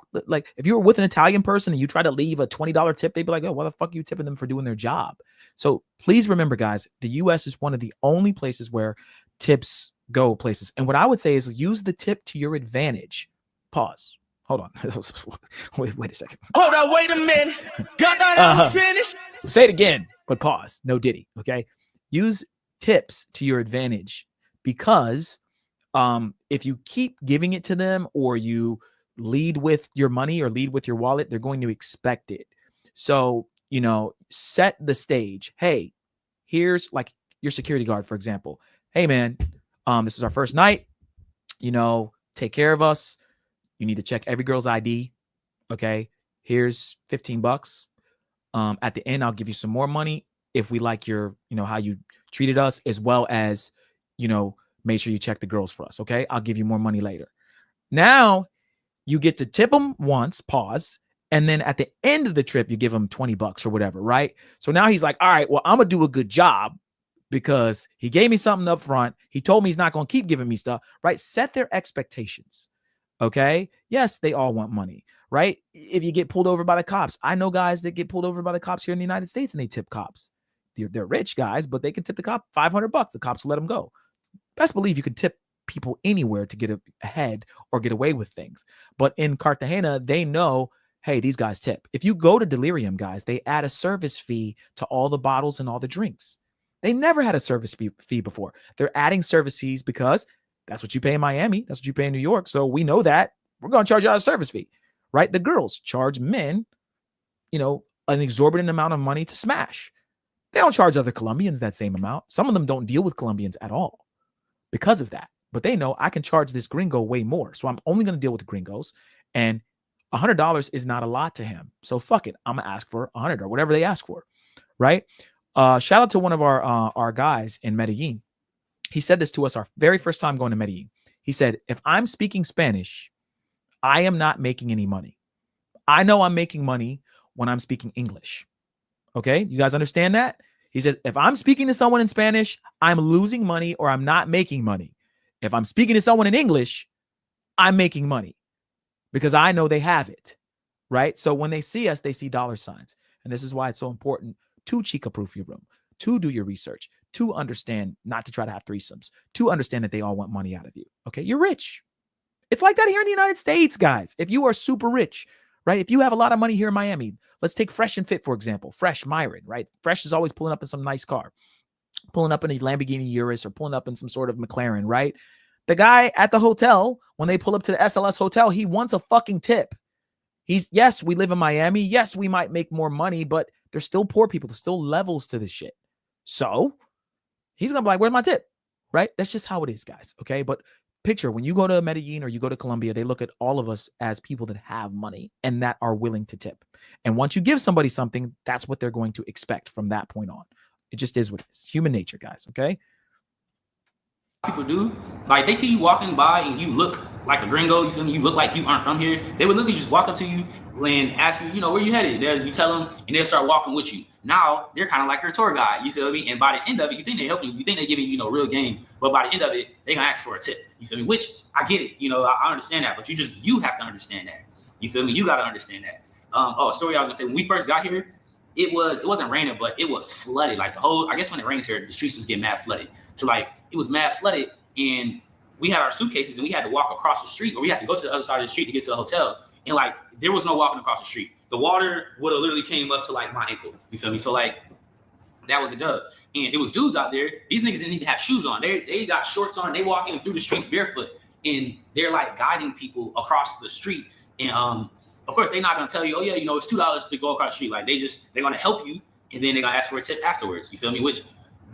if you were with an Italian person and you try to leave a $20 tip, they'd be like, oh, why the fuck are you tipping them for doing their job? So please remember, guys, the US is one of the only places where tips go places. And what I would say is use the tip to your advantage. Pause. Hold on. wait a second. Hold on, wait a minute. Got that finished. Say it again, but pause. No Diddy. Okay. Use tips to your advantage because if you keep giving it to them or you lead with your money or lead with your wallet, they're going to expect it. So, you know, set the stage. Hey, here's like your security guard, for example. Hey, man, this is our first night. You know, take care of us. You need to check every girl's ID. Okay. Here's $15. At the end, I'll give you some more money if we like your, you know, how you treated us, as well as, you know, make sure you check the girls for us. Okay. I'll give you more money later. Now you get to tip them once, pause. And then at the end of the trip, you give him $20 or whatever. Right. So now he's like, all right, well, I'm going to do a good job because he gave me something up front. He told me he's not going to keep giving me stuff. Right. Set their expectations. Okay. Yes, they all want money. right? If you get pulled over by the cops, I know guys that get pulled over by the cops here in the United States and they tip cops. They're rich guys, but they can tip the cop $500. The cops will let them go. Best believe you can tip people anywhere to get ahead or get away with things. But in Cartagena, they know, hey, these guys tip. If you go to Delirium, guys, they add a service fee to all the bottles and all the drinks. They never had a service fee before. They're adding service fees because that's what you pay in Miami. That's what you pay in New York. So we know that we're going to charge you a service fee, right? The girls charge men, you know, an exorbitant amount of money to smash. They don't charge other Colombians that same amount. Some of them don't deal with Colombians at all because of that. But they know I can charge this gringo way more. So I'm only going to deal with the gringos. And $100 is not a lot to him. So fuck it. I'm going to ask for $100 or whatever they ask for, right? Shout out to one of our guys in Medellin. He said this to us our very first time going to Medellin. He said, if I'm speaking Spanish, I am not making any money. I know I'm making money when I'm speaking English. Okay, you guys understand that? He says, if I'm speaking to someone in Spanish, I'm losing money or I'm not making money. If I'm speaking to someone in English, I'm making money because I know they have it, right? So when they see us, they see dollar signs. And this is why it's so important to Chica-proof your room, to do your research, to understand not to try to have threesomes, to understand that they all want money out of you, okay? You're rich. It's like that here in the United States, guys. If you are super rich, right? If you have a lot of money here in Miami, let's take Fresh and Fit, for example. Fresh Myron, right? Fresh is always pulling up in some nice car, pulling up in a Lamborghini Urus or pulling up in some sort of McLaren, right? The guy at the hotel, when they pull up to the SLS hotel, he wants a fucking tip. Yes, we live in Miami. Yes, we might make more money, but there's still poor people. There's still levels to this shit. So he's going to be like, where's my tip? Right? That's just how it is, guys. Okay. But picture when you go to Medellin or you go to Colombia, they look at all of us as people that have money and that are willing to tip. And once you give somebody something, that's what they're going to expect from that point on. It just is what it is. Human nature, guys. Okay. People do, like, they see you walking by and you look like a gringo, you feel me? You look like you aren't from here. They would literally just walk up to you and ask you, you know, where you headed? You tell them and they'll start walking with you. Now they're kind of like your tour guide, you feel me? And by the end of it, you think they're helping you, you think they're giving you, real game, but by the end of it, they're gonna ask for a tip, you feel me? Which I get it, I understand that, but you have to understand that, you feel me? You got to understand that. Story I was gonna say, when we first got here, it wasn't raining, but it was flooded. Like I guess when it rains here, the streets just get mad flooded. So like it was mad flooded, and we had our suitcases and we had to walk across the street, or we had to go to the other side of the street to get to the hotel. And like there was no walking across the street. The water would have literally came up to like my ankle. You feel me? So like that was a dub. And it was dudes out there. These niggas didn't even have shoes on. They got shorts on. They walking through the streets barefoot, and they're like guiding people across the street. And of course they're not gonna tell you, oh yeah, it's $2 to go across the street. Like they're gonna help you, and then they're gonna ask for a tip afterwards. You feel me? Which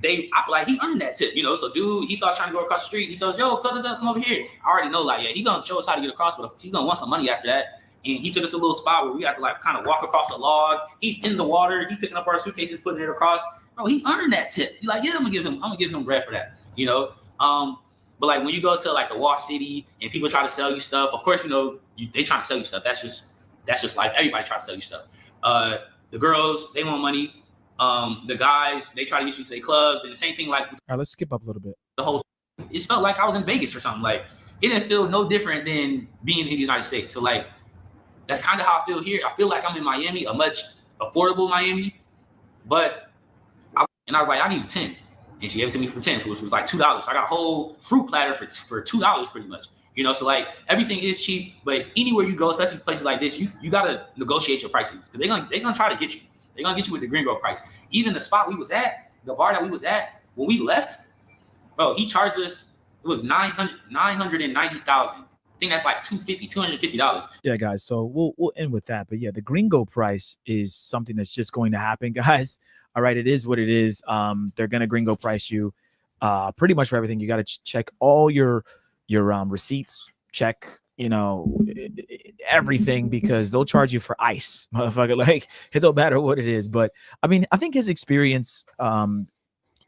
I feel like he earned that tip, So dude, he starts trying to go across the street. He tells, yo, come over here. I already know, like, yeah, he's gonna show us how to get across, but he's gonna want some money after that. And he took us a little spot where we had to like kind of walk across a log. He's in the water. He's picking up our suitcases, putting it across. Bro, he earned that tip. He's like, yeah, I'm gonna give him bread for that, But like when you go to like the Wall City and people try to sell you stuff, of course, they trying to sell you stuff. That's just like everybody tries to sell you stuff. The girls, they want money. The guys, they try to get you to their clubs, and the same thing. Like, all right, let's skip up a little bit. It felt like I was in Vegas or something. Like, it didn't feel no different than being in the United States. So like, that's kind of how I feel here. I feel like I'm in Miami, a much affordable Miami, but I was like, I need 10, and she gave it to me for 10, which was like $2. So I got a whole fruit platter for $2 pretty much. So like everything is cheap, but anywhere you go, especially places like this, you gotta negotiate your prices because they're gonna try to get you. They're gonna get you with the gringo price. Even the spot we was at, the bar that we was at, when we left, bro, he charged us, it was $990,000. I think that's like $250. Yeah, guys. So we'll end with that. But yeah, the gringo price is something that's just going to happen, guys. All right, it is what it is. They're gonna gringo price you pretty much for everything. You gotta check all your receipts, check everything, because they'll charge you for ice, motherfucker. Like, it don't matter what it is. But I mean, I think his experience,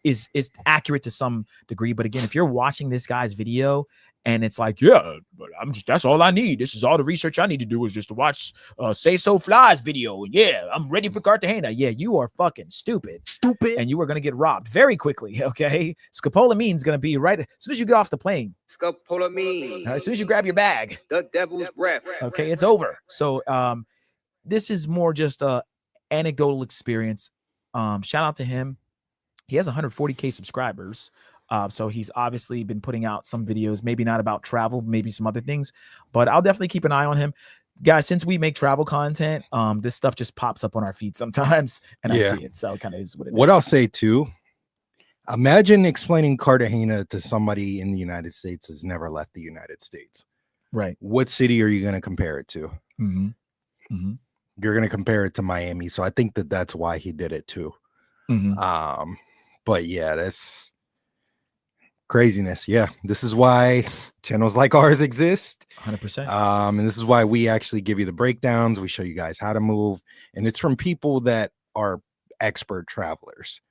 is accurate to some degree. But again, if you're watching this guy's video and it's like, yeah, but that's all I need. This is all the research I need to do is just to watch Say So Fly's video. Yeah, I'm ready for Cartagena. Yeah, you are fucking stupid. And you are going to get robbed very quickly, okay? Scopolamine is going to be right as soon as you get off the plane. Scopolamine. As soon as you grab your bag. The devil's breath. Okay, it's over. So this is more just a anecdotal experience. Shout out to him. He has 140K subscribers. So he's obviously been putting out some videos, maybe not about travel, maybe some other things, but I'll definitely keep an eye on him. Guys, since we make travel content, this stuff just pops up on our feed sometimes, and I see it. So it kind of is what it is. What I'll say too, imagine explaining Cartagena to somebody in the United States that's never left the United States. Right. What city are you going to compare it to? Mm-hmm. Mm-hmm. You're going to compare it to Miami. So I think that's why he did it too. Mm-hmm. But yeah, that's craziness. Yeah, this is why channels like ours exist. 100%. And this is why we actually give you the breakdowns. We show you guys how to move, and it's from people that are expert travelers.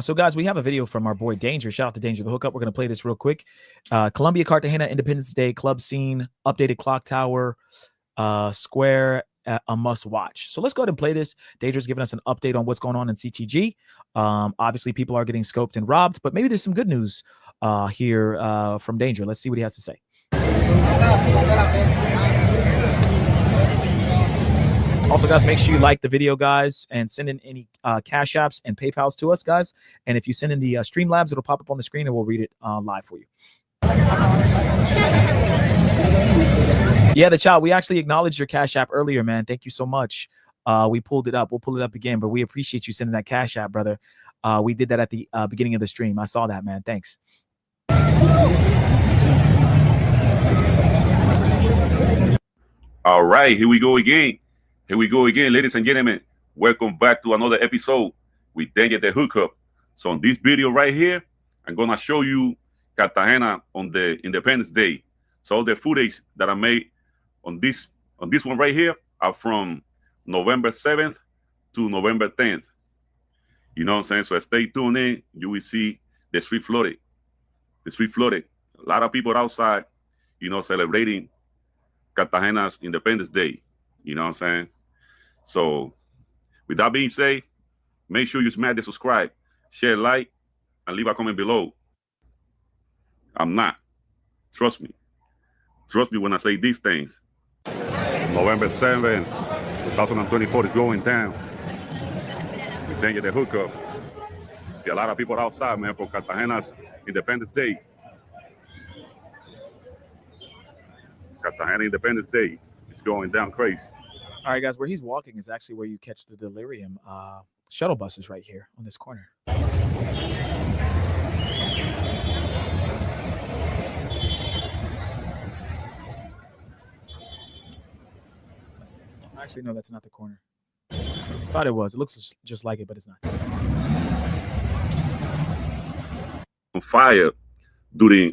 So guys, we have a video from our boy Danger. Shout out to Danger the Hookup. We're going to play this real quick. Colombia, Cartagena, Independence Day, club scene, updated clock tower, square, a must watch. So let's go ahead and play this. Danger's giving us an update on what's going on in CTG. Obviously people are getting scoped and robbed, but maybe there's some good news here from Danger. Let's see what he has to say. Also, guys, make sure you like the video, guys, and send in any Cash Apps and PayPals to us, guys. And if you send in the Streamlabs, it'll pop up on the screen and we'll read it live for you. Yeah, the chat, we actually acknowledged your Cash App earlier, man. Thank you so much. We pulled it up. We'll pull it up again, but we appreciate you sending that Cash App, brother. We did that at the beginning of the stream. I saw that, man. Thanks. All right, here we go again. Here we go again, ladies and gentlemen. Welcome back to another episode with Danger the Hookup. So on this video right here, I'm gonna show you Cartagena on the Independence Day. So the footage that I made on this one right here are from November 7th to November 10th. You know what I'm saying? So stay tuned in. You will see the street flooded. The street flooded. A lot of people outside, you know, celebrating Cartagena's Independence Day. You know what I'm saying? So with that being said, make sure you smash the subscribe, share, like, and leave a comment below. I'm not. Trust me. Trust me when I say these things. November 7th, 2024 is going down. With Danger the Hookup. See a lot of people outside, man, for Cartagena's Independence Day. Cartagena Independence Day is going down crazy. All right, guys, where he's walking is actually where you catch the Delirium shuttle buses right here on this corner. Actually, no, that's not the corner. Thought it was. It looks just like it, but it's not. On fire during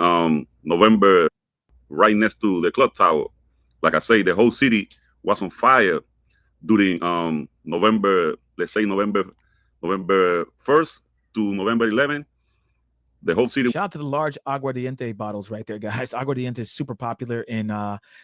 November, right next to the clock tower. Like I say, the whole city was on fire during November, let's say November 1st to November 11th. The whole city. Shout out to the large aguardiente bottles right there, guys. Aguardiente is super popular in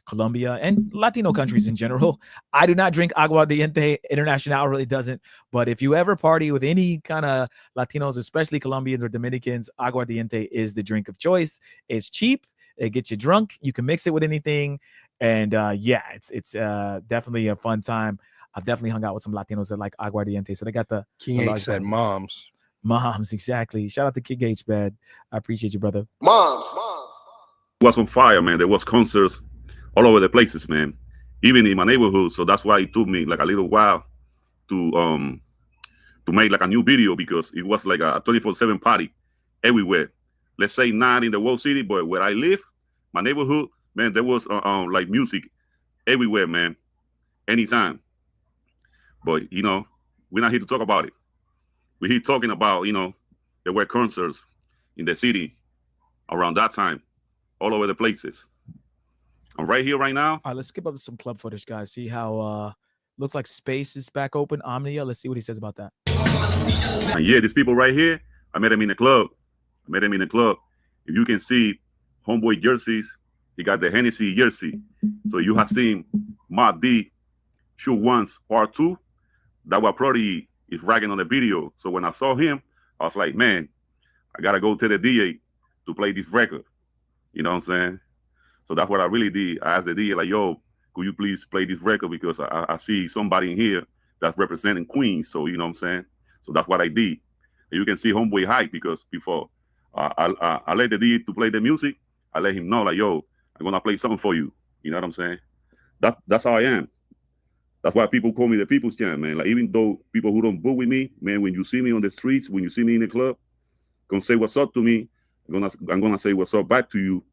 Colombia and Latino countries in general. I do not drink aguardiente. International really doesn't. But if you ever party with any kind of Latinos, especially Colombians or Dominicans, aguardiente is the drink of choice. It's cheap. It gets you drunk. You can mix it with anything. And yeah, it's definitely a fun time. I've definitely hung out with some Latinos that like aguardiente. So they got the King H said moms. Moms, exactly. Shout out to King Gates, man. I appreciate you, brother. Moms. It was on fire, man. There was concerts all over the places, man. Even in my neighborhood. So that's why it took me like a little while to make like a new video, because it was like a 24/7 party everywhere. Let's say not in the whole city, but where I live, my neighborhood, man, there was like music everywhere, man. Anytime. But you know, we're not here to talk about it. We're here talking about, you know, there were concerts in the city around that time, all over the places. I'm right here right now. All right, let's skip up to some club footage, guys. See how looks like Space is back open. Omnia. Let's see what he says about that. And yeah, these people right here, I met them in the club. If you can see homeboy jerseys, he got the Hennessy jersey. So you have seen Mod D shoot once, part 2. That what Prodigy is ragging on the video. So when I saw him, I was like, man, I gotta go to the DJ to play this record. You know what I'm saying? So that's what I really did. I asked the DJ, like, yo, could you please play this record? Because I see somebody in here that's representing Queens. So, you know what I'm saying? So that's what I did. And you can see homeboy hype because before I let the DJ to play the music, I let him know, like, yo, I'm gonna play something for you. You know what I'm saying? That's how I am. That's why people call me the people's champ, man. Like, even though people who don't book with me, man, when you see me on the streets, when you see me in the club, gonna say what's up to me. I'm gonna say what's up back to you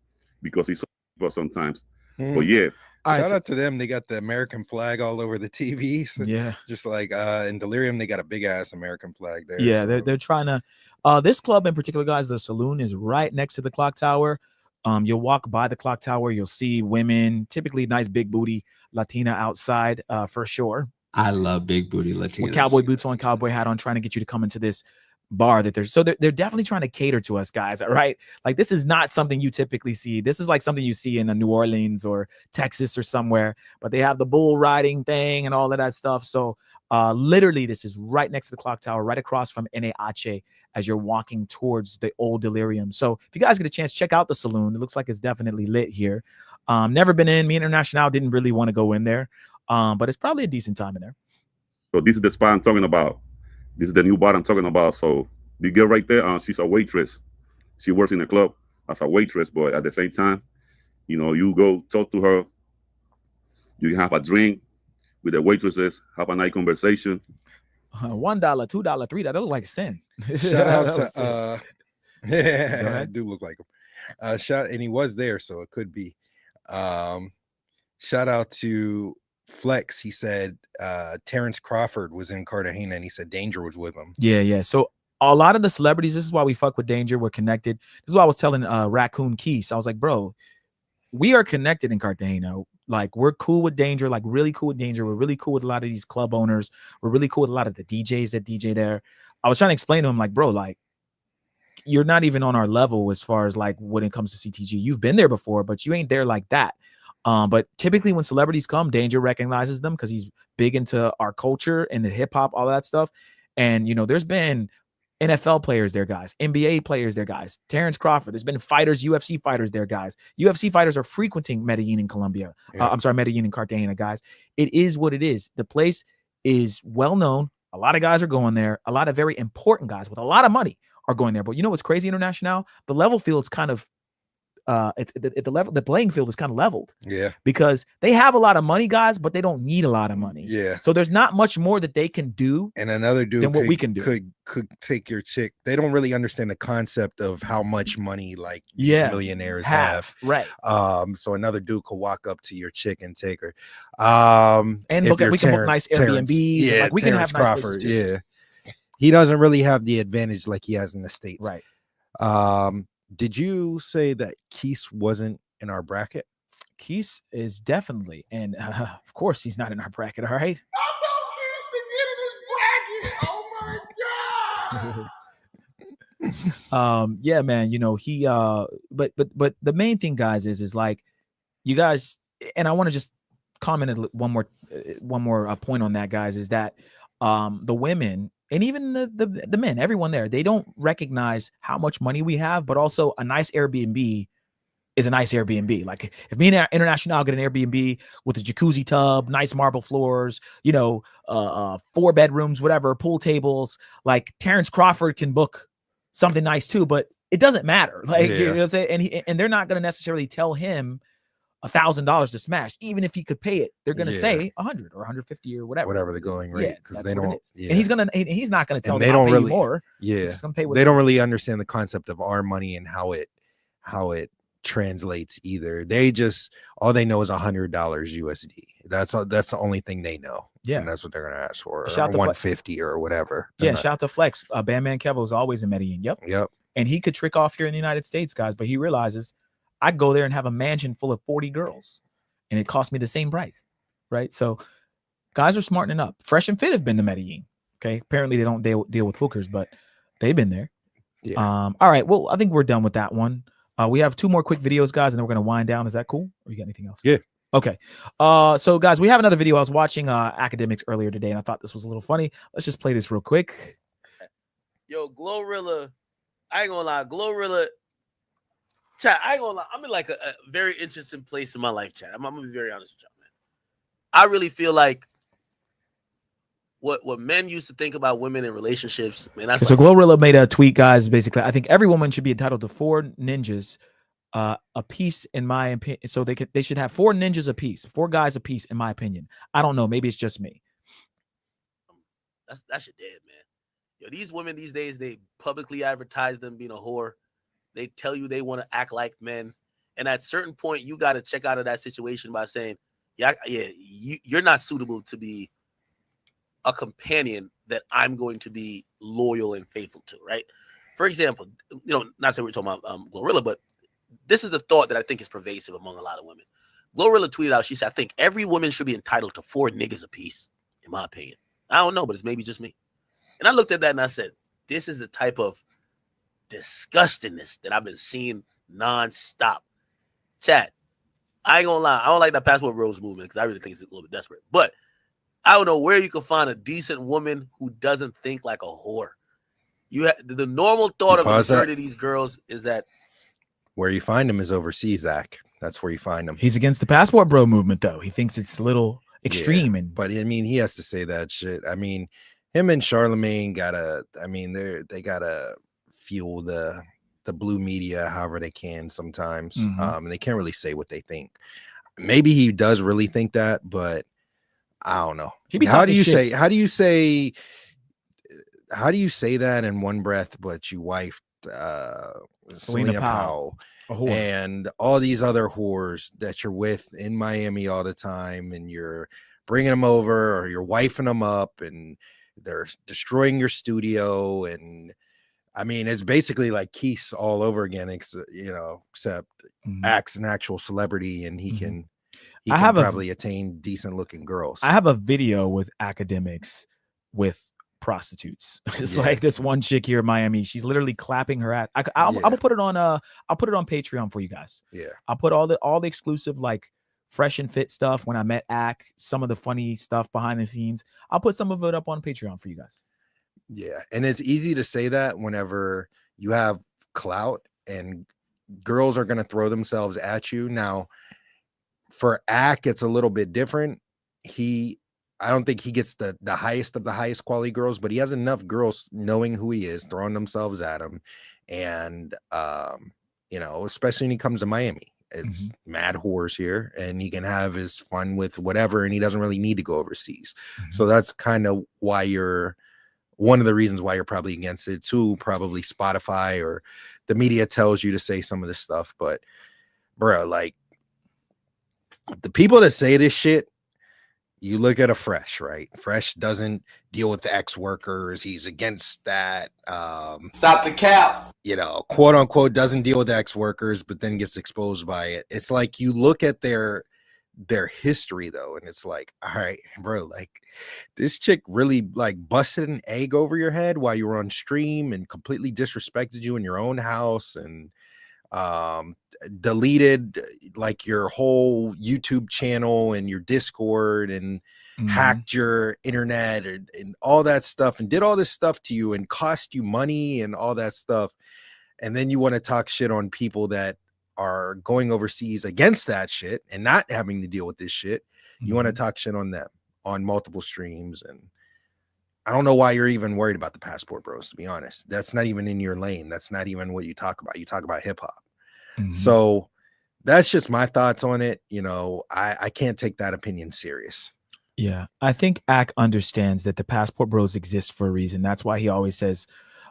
because it's sometimes. But yeah. Shout out to them. They got the American flag all over the TVs. Yeah. Just like in Delirium, they got a big ass American flag there. Yeah, so. they're trying to this club in particular, guys, the saloon is right next to the clock tower. You'll walk by the clock tower, you'll see women, typically nice big booty Latina outside, for sure. I love big booty Latinas. With cowboy boots on, cowboy hat on, trying to get you to come into this bar that they're definitely trying to cater to us guys, right? Like, this is not something you typically see. This is like something you see in New Orleans or Texas or somewhere, but they have the bull riding thing and all of that stuff. So literally this is right next to the clock tower, right across from NAH as you're walking towards the old Delirium. So if you guys get a chance, check out the saloon. It looks like it's definitely lit here. Never been in. Me and International didn't really want to go in there, but it's probably a decent time in there. So this is the spot I'm talking about. This is the new bar I'm talking about. So the girl right there, she's a waitress. She works in the club as a waitress, but at the same time, you know, you go talk to her. You can have a drink with the waitresses, have a nice conversation. $1, $2, $3. That look like sin. Shout out to yeah, I do look like him. And he was there, so it could be. Shout out to Flex. He said Terrence Crawford was in Cartagena and he said Danger was with him. Yeah. So a lot of the celebrities, this is why we fuck with Danger. We're connected. This is why I was telling Raccoon Keys. I was like, bro, we are connected in Cartagena. Like, we're cool with Danger, like really cool with Danger. We're really cool with a lot of these club owners. We're really cool with a lot of the DJs that DJ there. I was trying to explain to him, like, bro, like, you're not even on our level as far as like when it comes to CTG. You've been there before, but you ain't there like that. But typically when celebrities come, Danger recognizes them because he's big into our culture and the hip hop, all that stuff. And, you know, there's been NFL players there, guys, NBA players there, guys, Terrence Crawford. There's been fighters, UFC fighters there, guys. UFC fighters are frequenting Medellin in Colombia. Yeah. Medellin in Cartagena, guys. It is what it is. The place is well known. A lot of guys are going there. A lot of very important guys with a lot of money are going there. But you know what's crazy, International? The level field's kind of the playing field is kind of leveled. Yeah. Because they have a lot of money, guys, but they don't need a lot of money. Yeah. So there's not much more that they can do. And another dude than what we can do. Could take your chick. They don't really understand the concept of how much money like these millionaires have. Right. So another dude could walk up to your chick and take her. And we can book nice Airbnbs. Yeah, like we can have nice places too. Yeah. He doesn't really have the advantage like he has in the States. Right. Did you say that Keith wasn't in our bracket? Keith is definitely, and of course he's not in our bracket. All right. I told Keith to get in his bracket. Oh my god. Yeah, man. You know he. But the main thing, guys, is like, you guys, and I want to just comment one more point on that, guys, is that the women. And even the men, everyone there, they don't recognize how much money we have, but also a nice Airbnb is a nice Airbnb. Like, if me and International get an Airbnb with a jacuzzi tub, nice marble floors, you know, 4 bedrooms, whatever, pool tables, like Terrence Crawford can book something nice too, but it doesn't matter. Like, you know what I'm saying? And they're not going to necessarily tell him $1,000 to smash, even if he could pay it. They're gonna say 100 or 150 or whatever the going rate, because they don't. And he's not gonna tell them they don't I'll pay really you more. Yeah, He's just gonna pay they don't really understand the concept of our money and how it translates either. They just all they know is $100 USD. That's the only thing they know. Yeah, and that's what they're gonna ask for. Shout or 150 or whatever. Yeah, shout out to Flex. Bandman Kevo is always in Medellin. Yep. And he could trick off here in the United States, guys, but he realizes I go there and have a mansion full of 40 girls. And it cost me the same price, right? So guys are smartening up. Fresh and Fit have been to Medellin. Okay, apparently they don't deal with hookers, but they've been there. Yeah. All right. Well, I think we're done with that one. We have 2 more quick videos, guys, and then we're gonna wind down. Is that cool? Or you got anything else? Yeah. Okay. So guys, we have another video. I was watching Academics earlier today, and I thought this was a little funny. Let's just play this real quick. Yo, Glorilla, I ain't gonna lie, Glorilla, chat, I ain't gonna lie, I'm in like a very interesting place in my life, chat. I'm gonna be very honest with y'all, man. I really feel like what men used to think about women in relationships, man. That's So like Glorilla made a tweet, guys. Basically, I think every woman should be entitled to 4 ninjas a piece, in my opinion. So they should have 4 ninjas a piece, 4 guys a piece, in my opinion. I don't know. Maybe it's just me. that shit dead, man. Yo, these women these days, they publicly advertise them being a whore. They tell you they want to act like men. And at a certain point, you got to check out of that situation by saying, you're not suitable to be a companion that I'm going to be loyal and faithful to, right? For example, not saying we're talking about Glorilla, but this is the thought that I think is pervasive among a lot of women. Glorilla tweeted out, she said, I think every woman should be entitled to 4 niggas apiece, in my opinion. I don't know, but it's maybe just me. And I looked at that and I said, this is the type of disgustingness that I've been seeing nonstop. Chat, I ain't gonna lie, I don't like that passport bros movement because I really think it's a little bit desperate. But I don't know where you can find a decent woman who doesn't think like a whore. The normal thought of a majority of these girls is that where you find them is overseas, Zach. That's where you find them. He's against the passport bro movement, though. He thinks it's a little extreme. Yeah, but I mean, he has to say that shit. I mean, him and Charlemagne they gotta fuel the blue media however they can sometimes. And they can't really say what they think. Maybe he does really think that, but I don't know. How do you say that in one breath, but you wifed Selena Powell and all these other whores that you're with in Miami all the time, and you're bringing them over or you're wifing them up and they're destroying your studio. And I mean, it's basically like Keith all over again, except Act's an actual celebrity and he can probably attain decent looking girls. I have a video with Academics with prostitutes. It's like this one chick here in Miami. She's literally clapping her ass. I'll put it on I'll put it on Patreon for you guys. Yeah. I'll put all the exclusive like fresh and fit stuff when I met Ack, some of the funny stuff behind the scenes. I'll put some of it up on Patreon for you guys. Yeah. And it's easy to say that whenever you have clout and girls are going to throw themselves at you. Now, for Ack, it's a little bit different. I don't think he gets the highest of the highest quality girls, but he has enough girls knowing who he is, throwing themselves at him. And, especially when he comes to Miami, it's mad whores here and he can have his fun with whatever. And he doesn't really need to go overseas. So that's kind of why one of the reasons why you're probably against it too. Probably Spotify or the media tells you to say some of this stuff, but bro, like the people that say this shit, you look at a Fresh, right? Fresh doesn't deal with the ex-workers. He's against that. Stop the cap. Quote unquote, doesn't deal with ex-workers, but then gets exposed by it. It's like you look at their history though, and it's like, all right, bro, like this chick really like busted an egg over your head while you were on stream and completely disrespected you in your own house and deleted like your whole YouTube channel and your Discord and hacked your internet and all that stuff and did all this stuff to you and cost you money and all that stuff. And then you want to talk shit on people that are going overseas against that shit and not having to deal with this shit. You want to talk shit on them on multiple streams. And I don't know why you're even worried about the passport bros, to be honest. That's not even in your lane. That's not even what you talk about. You talk about hip hop. So that's just my thoughts on it. I can't take that opinion serious. Yeah, I think Ack understands that the passport bros exist for a reason. That's why he always says,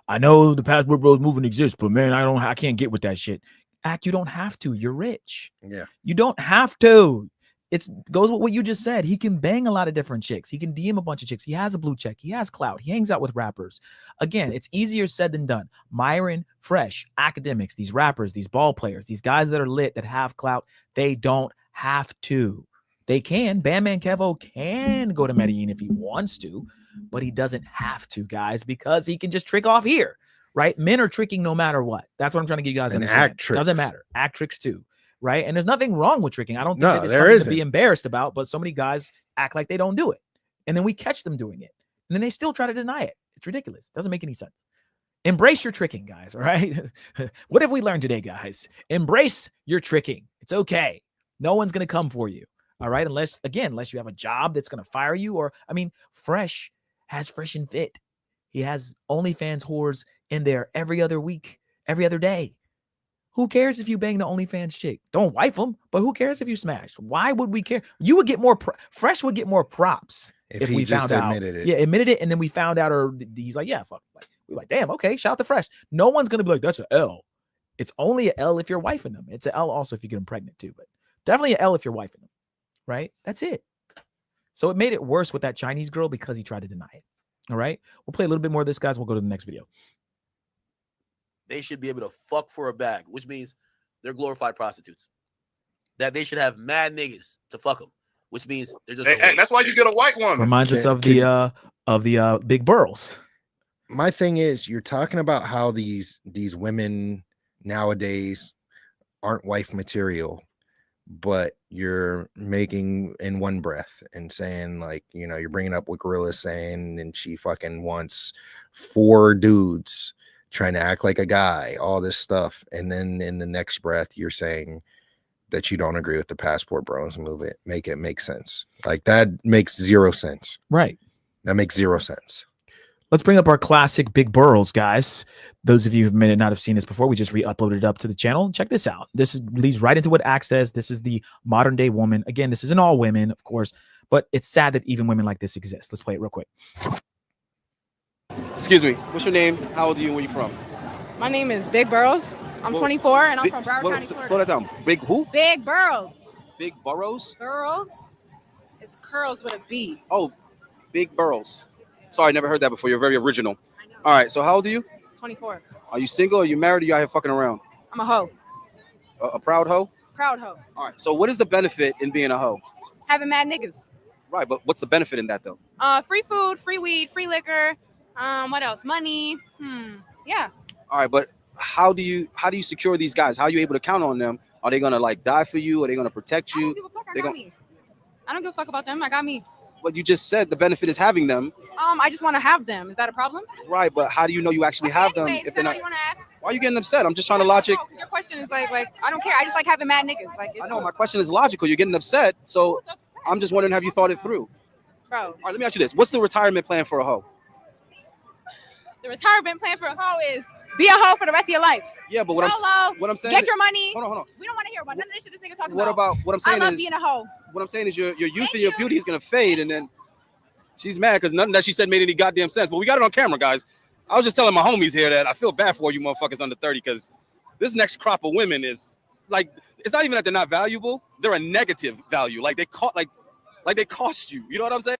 I know the passport bros movement exists, but man, I can't get with that shit. Ack, you don't have to. You're rich. Yeah. You don't have to. It goes with what you just said. He can bang a lot of different chicks. He can DM a bunch of chicks. He has a blue check. He has clout. He hangs out with rappers. Again, it's easier said than done. Myron, Fresh, Academics, these rappers, these ball players, these guys that are lit, that have clout, they don't have to. They can. Bandman Kevo can go to Medellin if he wants to. but he doesn't have to, guys, because he can just trick off here, right? Men are tricking no matter what. That's what I'm trying to get you guys to And understand. act tricks. Doesn't matter. Act tricks too, right? And there's nothing wrong with tricking. I don't think No, that it's there something to isn't. be embarrassed about, but so many guys act like they don't do it. And then we catch them doing it. And then they still try to deny it. It's ridiculous. Doesn't make any sense. Embrace your tricking, guys. All right. What have we learned today, guys? Embrace your tricking. It's okay. No one's going to come for you. All right. Unless you have a job that's going to fire you, or, I mean, Fresh has Fresh and Fit. He has OnlyFans whores in there every other week, every other day. Who cares if you bang the OnlyFans chick? Don't wife them, but who cares if you smash? Why would we care? You would get more, Fresh would get more props if he we just found out. admitted it. Yeah, admitted it. And then we found out, or he's like, yeah, fuck. Like, we're like, damn, okay, shout out to Fresh. No one's going to be like, that's an L. It's only an L if you're wifing them. It's an L also if you get them pregnant too, but definitely an L if you're wifing them, right? That's it. So it made it worse with that Chinese girl because he tried to deny it. All right. We'll play a little bit more of this, guys. We'll go to the next video. They should be able to fuck for a bag, which means they're glorified prostitutes. That they should have mad niggas to fuck them, which means they're just. Hey, that's why you get a white woman. Reminds us of the big burls. My thing is, you're talking about how these women nowadays aren't wife material, but you're making in one breath and saying, like, you know, you're bringing up what Gorilla's saying, and she fucking wants 4 dudes trying to act like a guy, all this stuff. And then in the next breath, you're saying that you don't agree with the passport bros movement. Make it make sense. Like, that makes 0 sense. Right. That makes 0 sense. Let's bring up our classic Big Burls, guys. Those of you who may not have seen this before, we just re-uploaded it up to the channel. Check this out. This leads right into what Axe says. This is the modern day woman. Again, this isn't all women, of course, but it's sad that even women like this exist. Let's play it real quick. Excuse me. What's your name? How old are you? Where you from? My name is Big Burrows. I'm 24 and I'm from Broward County, Florida. Slow that down. Big who? Big Burrows. Big Burrows? Burrows? It's curls with a B. Oh, Big Burrows. Sorry, never heard that before. You're very original. All right, so how old are you? 24. Are you single? Are you married? Or you out here fucking around? I'm a hoe. A proud hoe? Proud hoe. All right, so what is the benefit in being a hoe? Having mad niggas. Right, but what's the benefit in that, though? Free food, free weed, free liquor. What else? Money. Yeah. All right, but how do you secure these guys? How are you able to count on them? Are they gonna like die for you? Are they gonna protect you? I don't give a fuck. I got me. I don't give a fuck about them. I got me. But you just said the benefit is having them. I just want to have them. Is that a problem? Right, but how do you know you actually have them if they're not? You want to ask? Why are you getting upset? I'm just trying to logic. No, your question is like I don't care. I just like having mad niggas. Like, it's I know cool. my question is logical. You're getting upset, so I'm just wondering, have you thought it through? Bro. All right, let me ask you this: what's the retirement plan for a hoe? The retirement plan for a hoe is be a hoe for the rest of your life. Yeah, but what I'm saying, get your money. Hold on. We don't want to hear about none of this shit this nigga talking What about. what I'm saying I love is being a hoe. What I'm saying is your youth and your beauty is gonna fade, and then she's mad because nothing that she said made any goddamn sense. But we got it on camera, guys. I was just telling my homies here that I feel bad for you motherfuckers under 30 because this next crop of women is like, it's not even that they're not valuable; they're a negative value. Like they cost you. You know what I'm saying?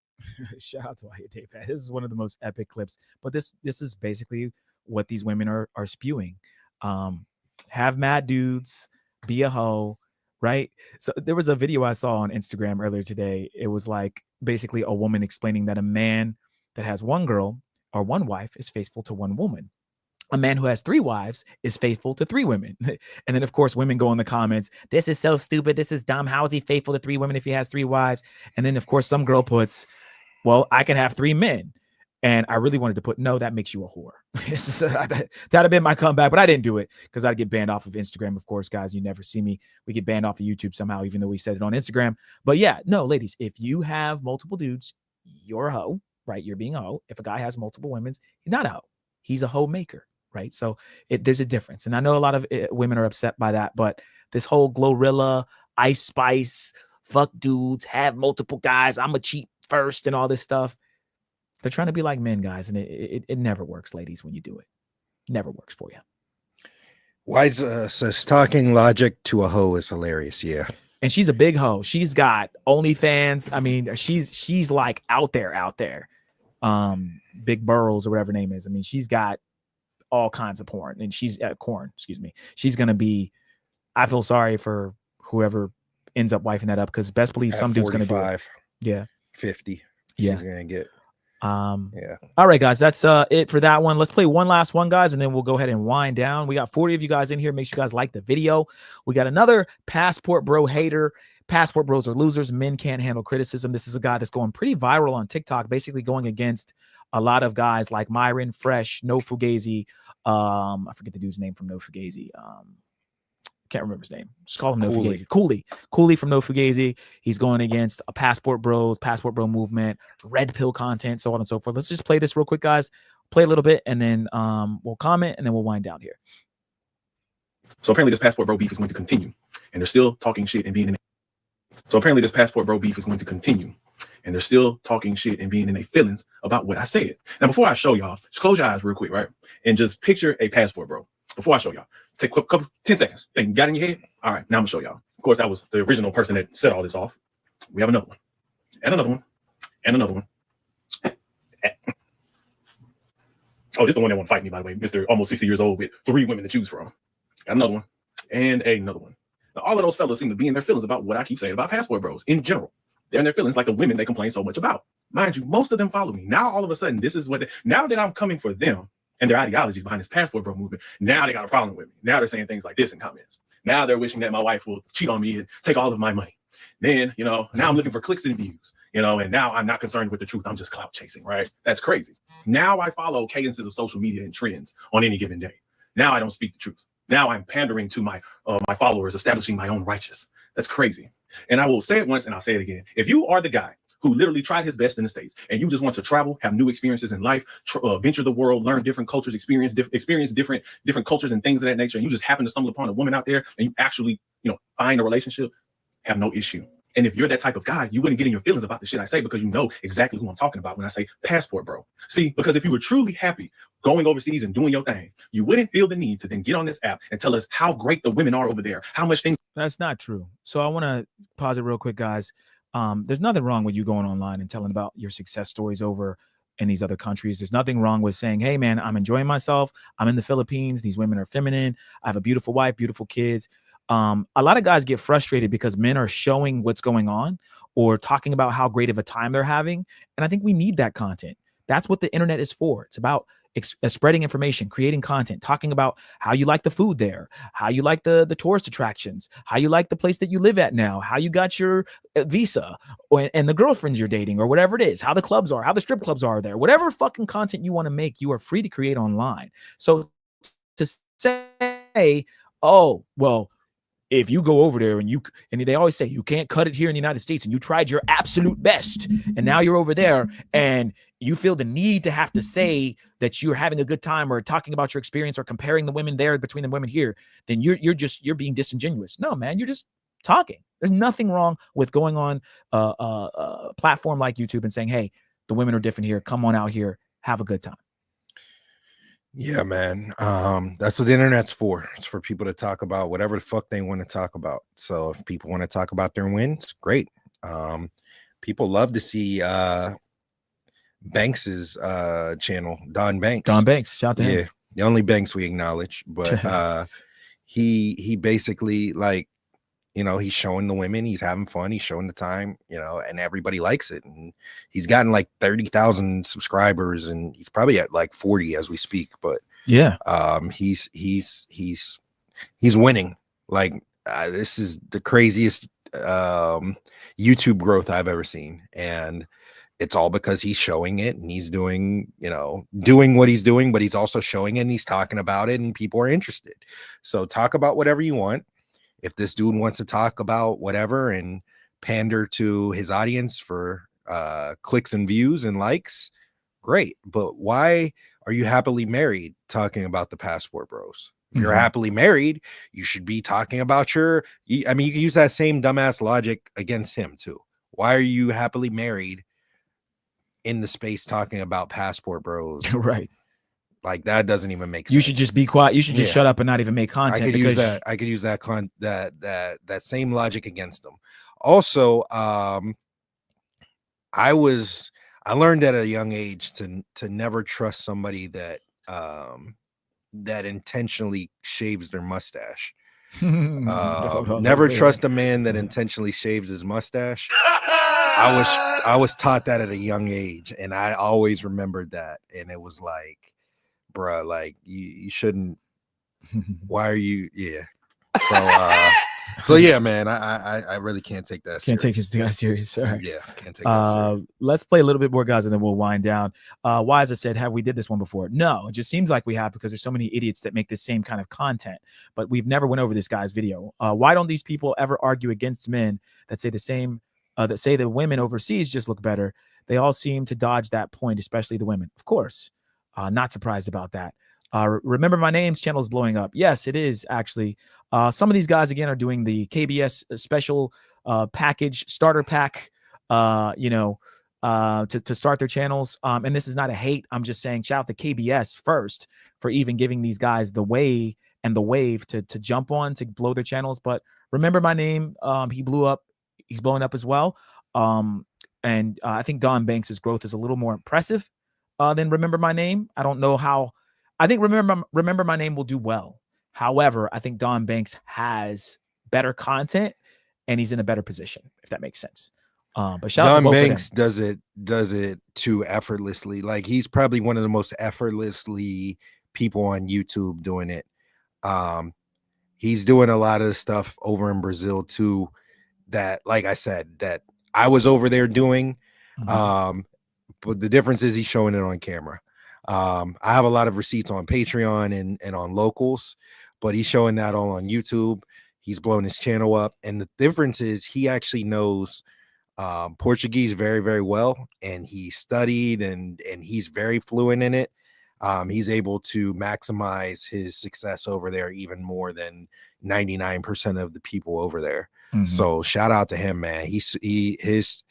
Shout out to Ayate Pat. This is one of the most epic clips. But this is basically what these women are spewing. Have mad dudes, be a hoe, right? So there was a video I saw on Instagram earlier today. It was like basically a woman explaining that a man that has one girl or one wife is faithful to one woman. A man who has 3 wives is faithful to 3 women. And then, of course, women go in the comments, this is so stupid. This is dumb. How is he faithful to 3 women if he has 3 wives? And then, of course, some girl puts, well, I can have 3 men. And I really wanted to put, no, that makes you a whore. That'd have been my comeback, but I didn't do it because I'd get banned off of Instagram. Of course, guys, you never see me. We get banned off of YouTube somehow, even though we said it on Instagram. But yeah, no, ladies, if you have multiple dudes, you're a hoe, right? You're being a hoe. If a guy has multiple women, he's not a hoe. He's a hoe maker, right? So there's a difference. And I know a lot of women are upset by that, but this whole Glorilla, Ice Spice, fuck dudes, have multiple guys, I'm a cheat first and all this stuff. They're trying to be like men, guys, and it never works, ladies, when you do it. Never works for you. Wise says talking logic to a hoe is hilarious. Yeah. And she's a big hoe. She's got OnlyFans. I mean, she's like out there. Big Burrows or whatever her name is. I mean, she's got all kinds of porn, and she's corn. Excuse me. She's gonna be. I feel sorry for whoever ends up wifing that up because best believe some dude's gonna do it. Yeah. 50. Yeah. She's gonna get. Yeah. All right, guys, that's it for that one. Let's play one last one, guys, and then we'll go ahead and wind down. We got 40 of you guys in here. Make sure you guys like the video. We got another passport bro hater. Passport bros are losers. Men can't handle criticism. This is a guy that's going pretty viral on TikTok, basically going against a lot of guys like Myron, Fresh, No Fugazi. I forget the dude's name from No Fugazi. Can't remember his name. Just call him No Fugazi. Cooley from No Fugazi. He's going against a Passport Bros, Passport Bro movement, red pill content, so on and so forth. Let's just play this real quick, guys. Play a little bit, and then we'll comment, and then we'll wind down here. So apparently this Passport Bro beef is going to continue, and they're still talking shit and being in. So apparently this Passport Bro beef is going to continue, and they're still talking shit and being in their feelings about what I said. Now, before I show y'all, just close your eyes real quick, right? And just picture a Passport Bro. Before I show y'all, take a couple 10 seconds. You got it in your head? All right, now I'm gonna show y'all. Of course, that was the original person that set all this off. We have another one, and another one, and another one. Oh, this is the one that want to fight me, by the way. Mr. Almost 60 years old with 3 women to choose from. Got another one, and another one. Now, all of those fellas seem to be in their feelings about what I keep saying about Passport Bros in general. They're in their feelings like the women they complain so much about. Mind you, most of them follow me. Now, all of a sudden, this is what now that I'm coming for them and their ideologies behind this Passport Bro movement, now they got a problem with me. Now they're saying things like this in comments. Now they're wishing that my wife will cheat on me and take all of my money. Then, now I'm looking for clicks and views, and now I'm not concerned with the truth. I'm just clout chasing, right? That's crazy. Now I follow cadences of social media and trends on any given day. Now I don't speak the truth. Now I'm pandering to my followers, establishing my own righteous. That's crazy. And I will say it once and I'll say it again. If you are the guy who literally tried his best in the States and you just want to travel, have new experiences in life, venture the world, learn different cultures, experience different cultures and things of that nature, and you just happen to stumble upon a woman out there and you actually, find a relationship, have no issue. And if you're that type of guy, you wouldn't get in your feelings about the shit I say because you know exactly who I'm talking about when I say Passport Bro. See, because if you were truly happy going overseas and doing your thing, you wouldn't feel the need to then get on this app and tell us how great the women are over there, how much things. That's not true. So I want to pause it real quick, guys. There's nothing wrong with you going online and telling about your success stories over in these other countries. There's nothing wrong with saying, hey, man, I'm enjoying myself. I'm in the Philippines. These women are feminine. I have a beautiful wife, beautiful kids. A lot of guys get frustrated because men are showing what's going on or talking about how great of a time they're having. And I think we need that content. That's what the internet is for. It's about spreading information, creating content, talking about how you like the food there, how you like the tourist attractions, how you like the place that you live at now, how you got your visa and the girlfriends you're dating or whatever it is, how the clubs are, how the strip clubs are there, whatever fucking content you want to make, you are free to create online. So to say, oh, well, if you go over there and they always say you can't cut it here in the United States and you tried your absolute best and now you're over there and you feel the need to have to say that you're having a good time or talking about your experience or comparing the women there between the women here, then you're being disingenuous. No, man, you're just talking. There's nothing wrong with going on a platform like YouTube and saying, hey, the women are different here. Come on out here. Have a good time. Yeah, man. That's what the internet's for. It's for people to talk about whatever the fuck they want to talk about. So if people want to talk about their wins, great. People love to see Banks's channel, Don Banks. Shout to him. Yeah, the only Banks we acknowledge. But he basically, like, he's showing the women, he's having fun, he's showing the time, and everybody likes it. And he's gotten like 30,000 subscribers, and he's probably at like 40 as we speak. But yeah, he's winning. Like this is the craziest YouTube growth I've ever seen, and it's all because he's showing it and he's doing what he's doing, but he's also showing it and he's talking about it, and people are interested. So talk about whatever you want. If this dude wants to talk about whatever and pander to his audience for clicks and views and likes, great. But why are you happily married talking about the Passport Bros? If you're happily married, you should be talking about you can use that same dumbass logic against him too. Why are you happily married in the space talking about Passport Bros? Right. Like that doesn't even make sense. You should just be quiet. You should just shut up and not even make content. I could use that same logic against them. Also, I learned at a young age to never trust somebody that intentionally shaves their mustache. Never trust a man that intentionally shaves his mustache. I was taught that at a young age, and I always remembered that. And it was like, bruh, like you shouldn't. Why are you? Yeah. So yeah, man, I really can't take that. Can't take his guys serious. All right. Yeah, can't take that serious. Let's play a little bit more, guys, and then we'll wind down. Why, as I said, have we did this one before? No, it just seems like we have because there's so many idiots that make the same kind of content, but we've never went over this guy's video. Why don't these people ever argue against men that say the same, that say that women overseas just look better? They all seem to dodge that point, especially the women. Of course, not surprised about that. Remember my name's channel is blowing up. Yes, it is actually. Some of these guys again are doing the KBS special package starter pack, to start their channels. And this is not a hate. I'm just saying shout out to KBS first for even giving these guys the way and the wave to jump on to blow their channels. But remember my name. He blew up. He's blowing up as well. And I think Don Banks's growth is a little more impressive than Remember My Name. I don't know how. I think Remember My Name will do well. However, I think Don Banks has better content and he's in a better position, if that makes sense. But shout out to Don both Banks of them. does it too effortlessly. Like he's probably one of the most effortlessly people on YouTube doing it. He's doing a lot of the stuff over in Brazil too. That, like I said, that I was over there doing. But the difference is he's showing it on camera. I have a lot of receipts on Patreon and on locals, but he's showing that all on YouTube. He's blowing his channel up. And the difference is he actually knows Portuguese very, very well. And he studied and he's very fluent in it. He's able to maximize his success over there even more than 99% of the people over there. So shout out to him, man. His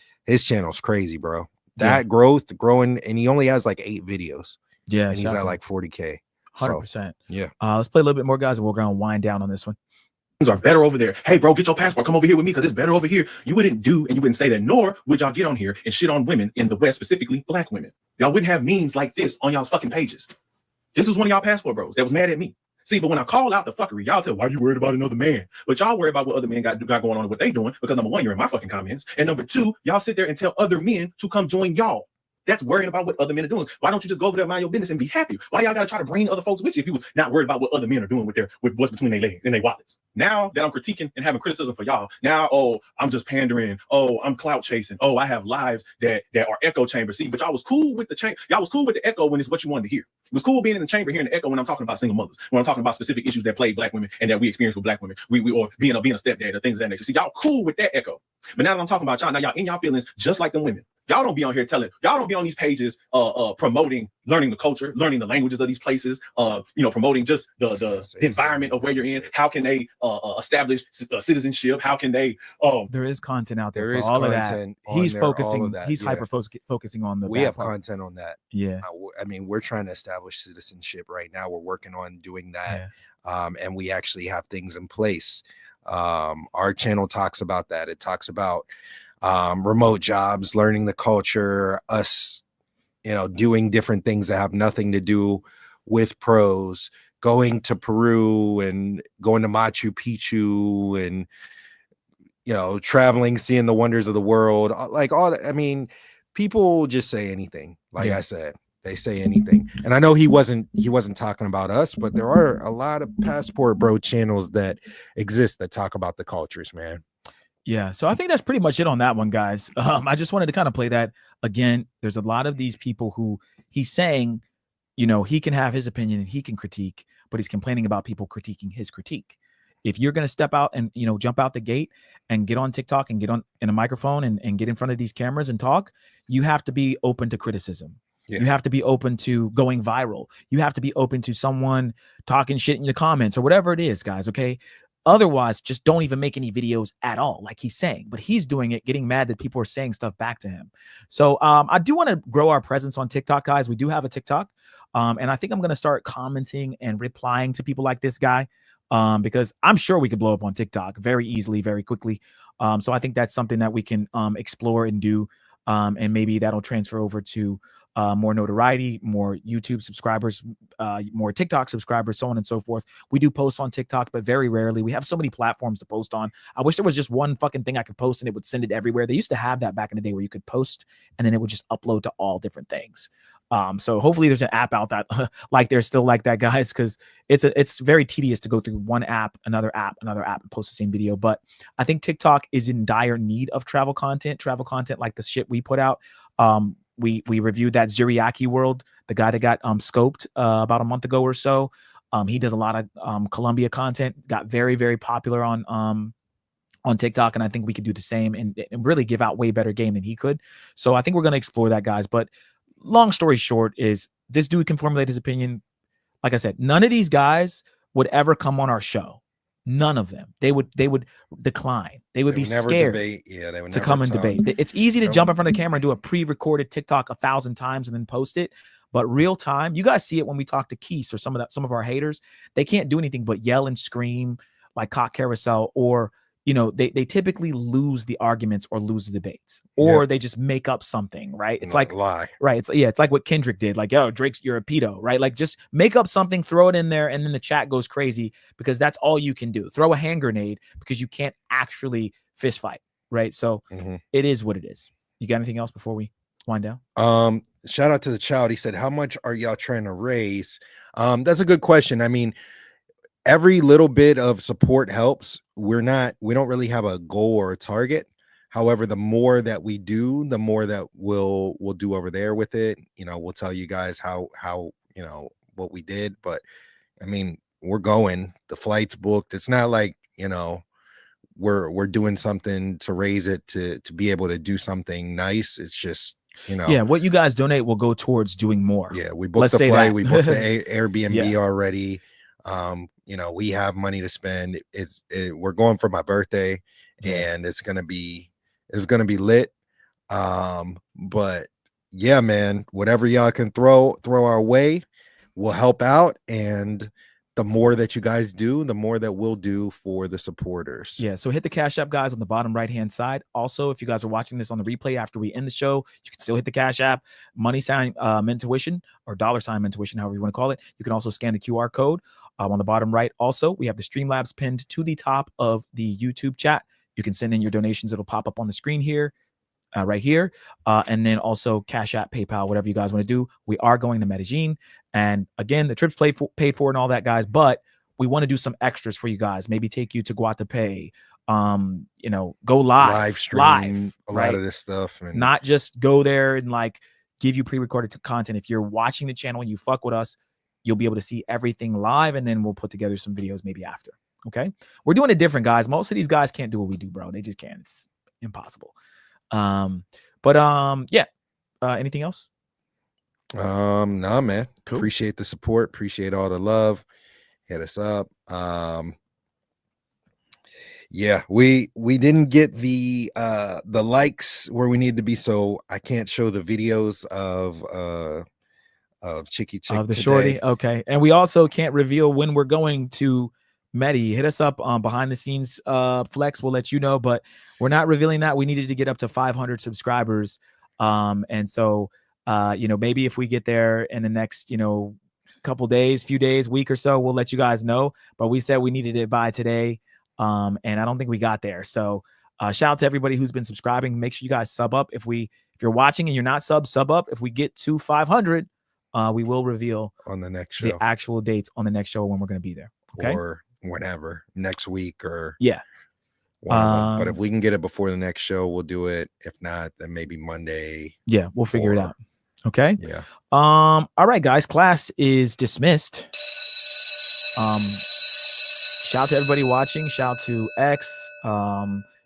channel's crazy, bro. That growing, and he only has like 8 videos. Yeah, and he's at like 40K. 100%. Yeah. Let's play a little bit more, guys, and we're gonna wind down on this one. Things are better over there. Hey, bro, get your passport. Come over here with me because it's better over here. You wouldn't do and you wouldn't say that, nor would y'all get on here and shit on women in the West, specifically black women. Y'all wouldn't have memes like this on y'all's fucking pages. This was one of y'all passport bros that was mad at me. See, but when I call out the fuckery, y'all tell why you worried about another man. But y'all worry about what other men got going on and what they doing because number one, you're in my fucking comments. And number two, y'all sit there and tell other men to come join y'all. That's worrying about what other men are doing. Why don't you just go over there, mind your business, and be happy? Why y'all gotta try to bring other folks with you if you were not worried about what other men are doing with what's between their legs and their wallets? Now that I'm critiquing and having criticism for y'all, now I'm just pandering. I'm clout chasing. I have lives that are echo chamber. See, but y'all was cool with the chamber. Y'all was cool with the echo when it's what you wanted to hear. It was cool being in the chamber hearing the echo when I'm talking about single mothers, when I'm talking about specific issues that plague black women and that we experience with black women. We or being a stepdad or things of that nature. See, y'all cool with that echo. But now that I'm talking about y'all, now y'all in y'all feelings just like them women. Y'all don't be on here y'all don't be on these pages promoting learning the culture, learning the languages of these places, promoting just the environment of where you're in. How can they establish citizenship? How can they there is content out there. There for is all of content that. He's on there, focusing, all of that, he's yeah. focusing on the We bad have part. content on that. Yeah. I mean, we're trying to establish citizenship right now. We're working on doing that. And we actually have things in place. Our channel talks about that. It talks about remote jobs, learning the culture, us, doing different things that have nothing to do with pros, going to Peru and going to Machu Picchu and, traveling, seeing the wonders of the world. People just say anything. Like I said, they say anything. And I know he wasn't talking about us, but there are a lot of passport bro channels that exist that talk about the cultures, man. Yeah, so I think that's pretty much it on that one, guys. I just wanted to kind of play that again. There's a lot of these people who he's saying, he can have his opinion and he can critique, but he's complaining about people critiquing his critique. If you're going to step out and, jump out the gate and get on TikTok and get on in a microphone and get in front of these cameras and talk, you have to be open to criticism. Yeah. You have to be open to going viral. You have to be open to someone talking shit in the comments or whatever it is, guys. Okay. Otherwise, just don't even make any videos at all, like he's saying. But he's doing it, getting mad that people are saying stuff back to him. So I do want to grow our presence on TikTok, guys. We do have a TikTok. And I think I'm going to start commenting and replying to people like this guy because I'm sure we could blow up on TikTok very easily, very quickly. So I think that's something that we can explore and do. And maybe that'll transfer over to more notoriety, more YouTube subscribers, more TikTok subscribers, so on and so forth. We do post on TikTok, but very rarely. We have so many platforms to post on. I wish there was just one fucking thing I could post and it would send it everywhere. They used to have that back in the day where you could post and then it would just upload to all different things. So hopefully there's an app out that like they're still like that, guys, because it's very tedious to go through one app, another app, and post the same video. But I think TikTok is in dire need of travel content like the shit we put out. We reviewed that Zuriaki World, the guy that got scoped about a month ago or so. He does a lot of Colombia content, got very, very popular on TikTok, and I think we could do the same and really give out way better game than he could. So I think we're going to explore that, guys. But long story short is this dude can formulate his opinion. Like I said, none of these guys would ever come on our show. None of them. They would decline. They would be scared to come and debate. It's easy to jump in front of the camera and do a pre-recorded TikTok 1,000 times and then post it. But real time, you guys see it when we talk to Keese or some of our haters. They can't do anything but yell and scream like cock carousel, or they typically lose the arguments or lose the debates, or they just make up something, right? It's like lie, right? It's like what Kendrick did, like, yo, Drake's, you're a pedo, right? Like, just make up something, throw it in there, and then the chat goes crazy because that's all you can do. Throw a hand grenade because you can't actually fist fight, right? So it is what it is. You got anything else before we wind down? Shout out to the child. He said, "How much are y'all trying to raise?" That's a good question. I mean, every little bit of support helps. We don't really have a goal or a target. However, the more that we do, the more that we'll do over there with it. We'll tell you guys how what we did. But I mean, we're going. The flight's booked. It's not like we're doing something to raise it to be able to do something nice. It's just what you guys donate will go towards doing more. Yeah, we booked the flight. We booked the Airbnb already. We have money to spend. We're going for my birthday, and it's gonna be lit. But yeah, man, whatever y'all can throw our way will help out, and the more that you guys do, the more that we'll do for the supporters. Yeah, so hit the Cash App, guys, on the bottom right-hand side. Also, if you guys are watching this on the replay after we end the show, you can still hit the Cash App, $, Mentuition, or $, Mentuition, however you want to call it. You can also scan the QR code on the bottom right. Also, we have the Streamlabs pinned to the top of the YouTube chat. You can send in your donations. It'll pop up on the screen here, right here. And then also Cash App, PayPal, whatever you guys want to do. We are going to Medellin. And again, the trip's paid for and all that, guys. But we want to do some extras for you guys. Maybe take you to Guatapé. Go live stream a lot of this stuff, and not just go there and like give you pre-recorded content. If you're watching the channel and you fuck with us, you'll be able to see everything live, and then we'll put together some videos maybe after. Okay, we're doing it different, guys. Most of these guys can't do what we do, bro. They just can't. It's impossible. Anything else? Nah, man. Cool. Appreciate the support. Appreciate all the love. Hit us up. Yeah, we didn't get the likes where we need to be, so I can't show the videos of Chicky Chick of the today. shorty. Okay, and we also can't reveal when we're going to Medi. Hit us up behind the scenes flex. We'll let you know, but we're not revealing that. We needed to get up to 500 subscribers, and so maybe if we get there in the next couple days, few days, week or so, we'll let you guys know. But we said we needed it by today, and I don't think we got there. So shout out to everybody who's been subscribing. Make sure you guys sub up. If you're watching and you're not sub up. If we get to 500, we will reveal on the next show the actual dates on the next show when we're going to be there. Okay, or whenever, next week or but if we can get it before the next show, we'll do it. If not, then maybe Monday. Yeah, we'll figure it out. Okay. Yeah. All right, guys. Class is dismissed. Shout out to everybody watching. Shout out to X.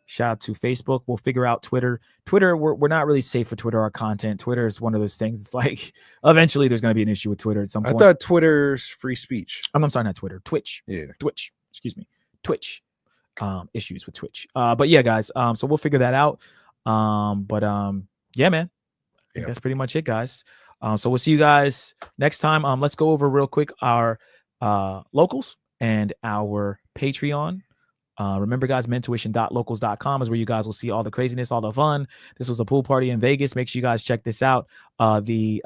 Shout out to Facebook. We'll figure out Twitter. We're not really safe for Twitter. Our content. Twitter is one of those things. It's like eventually there's going to be an issue with Twitter at some point. I thought Twitter's free speech. I'm sorry, not Twitter. Twitch. Yeah. Twitch. Excuse me. Twitch. Issues with Twitch. But yeah, guys. So we'll figure that out. Yeah, man. I think that's pretty much it, guys. So we'll see you guys next time. Let's go over real quick our locals and our Patreon Remember, guys, mentuition.locals.com is where you guys will see all the craziness, all the fun. This was a pool party in Vegas. Make sure you guys check this out. The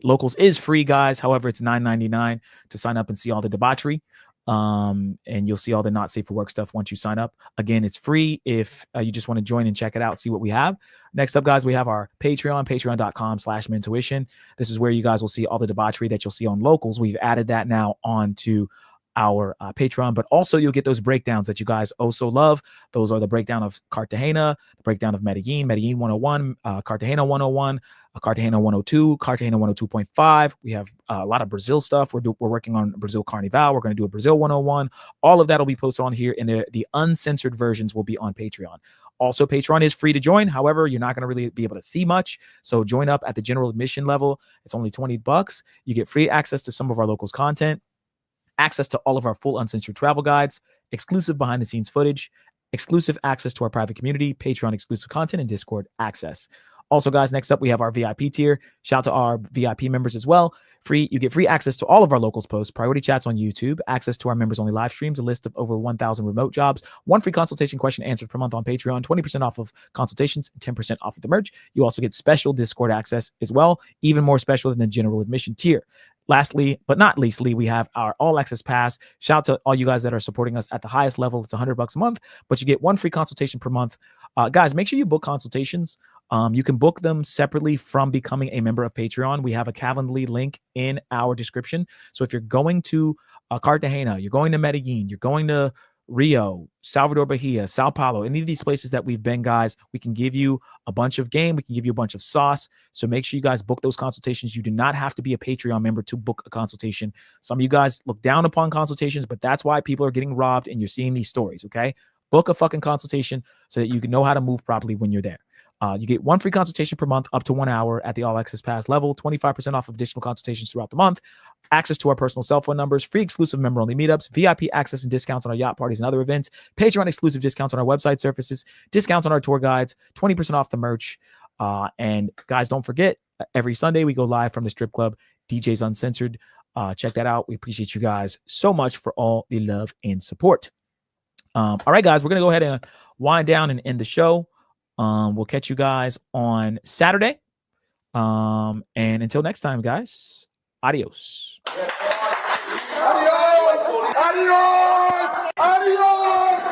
Locals is free, guys. However, it's $9.99 to sign up and see all the debauchery. And you'll see all the not safe for work stuff once you sign up. Again, it's free if you just want to join and check it out, see what we have. Next up, guys, we have our Patreon, patreon.com/mentuition. This is where you guys will see all the debauchery that you'll see on Locals. We've added that now onto our Patreon, but also you'll get those breakdowns that you guys also love. Those are the breakdown of Cartagena, the breakdown of Medellin, Medellin 101, Cartagena 101, Cartagena 102, Cartagena 102.5. We have a lot of Brazil stuff. We're working on Brazil Carnival. We're going to do a Brazil 101. All of that will be posted on here, and the uncensored versions will be on Patreon. Also, Patreon is free to join. However, you're not going to really be able to see much. So join up at the general admission level. It's only $20. You get free access to some of our Locals content, access to all of our full uncensored travel guides, exclusive behind the scenes footage, exclusive access to our private community, Patreon exclusive content, and Discord access. Also, guys, next up, we have our VIP tier. Shout out to our VIP members as well. You get free access to all of our Locals posts, priority chats on YouTube, access to our members only live streams, a list of over 1,000 remote jobs, one free consultation question answered per month on Patreon, 20% off of consultations, and 10% off of the merch. You also get special Discord access as well, even more special than the general admission tier. Lastly, but not leastly, we have our all access pass. Shout out to all you guys that are supporting us at the highest level. It's $100 a month, but you get one free consultation per month. Guys, make sure you book consultations. You can book them separately from becoming a member of Patreon. We have a Calendly link in our description. So if you're going to Cartagena, you're going to Medellin, you're going to Rio, Salvador Bahia, Sao Paulo, any of these places that we've been, guys, we can give you a bunch of game. We can give you a bunch of sauce. So make sure you guys book those consultations. You do not have to be a Patreon member to book a consultation. Some of you guys look down upon consultations, but that's why people are getting robbed and you're seeing these stories, okay? Book a fucking consultation so that you can know how to move properly when you're there. You get one free consultation per month up to 1 hour at the All Access Pass level, 25% off of additional consultations throughout the month, access to our personal cell phone numbers, free exclusive member-only meetups, VIP access and discounts on our yacht parties and other events, Patreon exclusive discounts on our website services, discounts on our tour guides, 20% off the merch. And guys, don't forget, every Sunday we go live from the strip club, DJs Uncensored. Check that out. We appreciate you guys so much for all the love and support. All right, guys, we're going to go ahead and wind down and end the show. We'll catch you guys on Saturday. And until next time, guys, adios. Adios! Adios! Adios!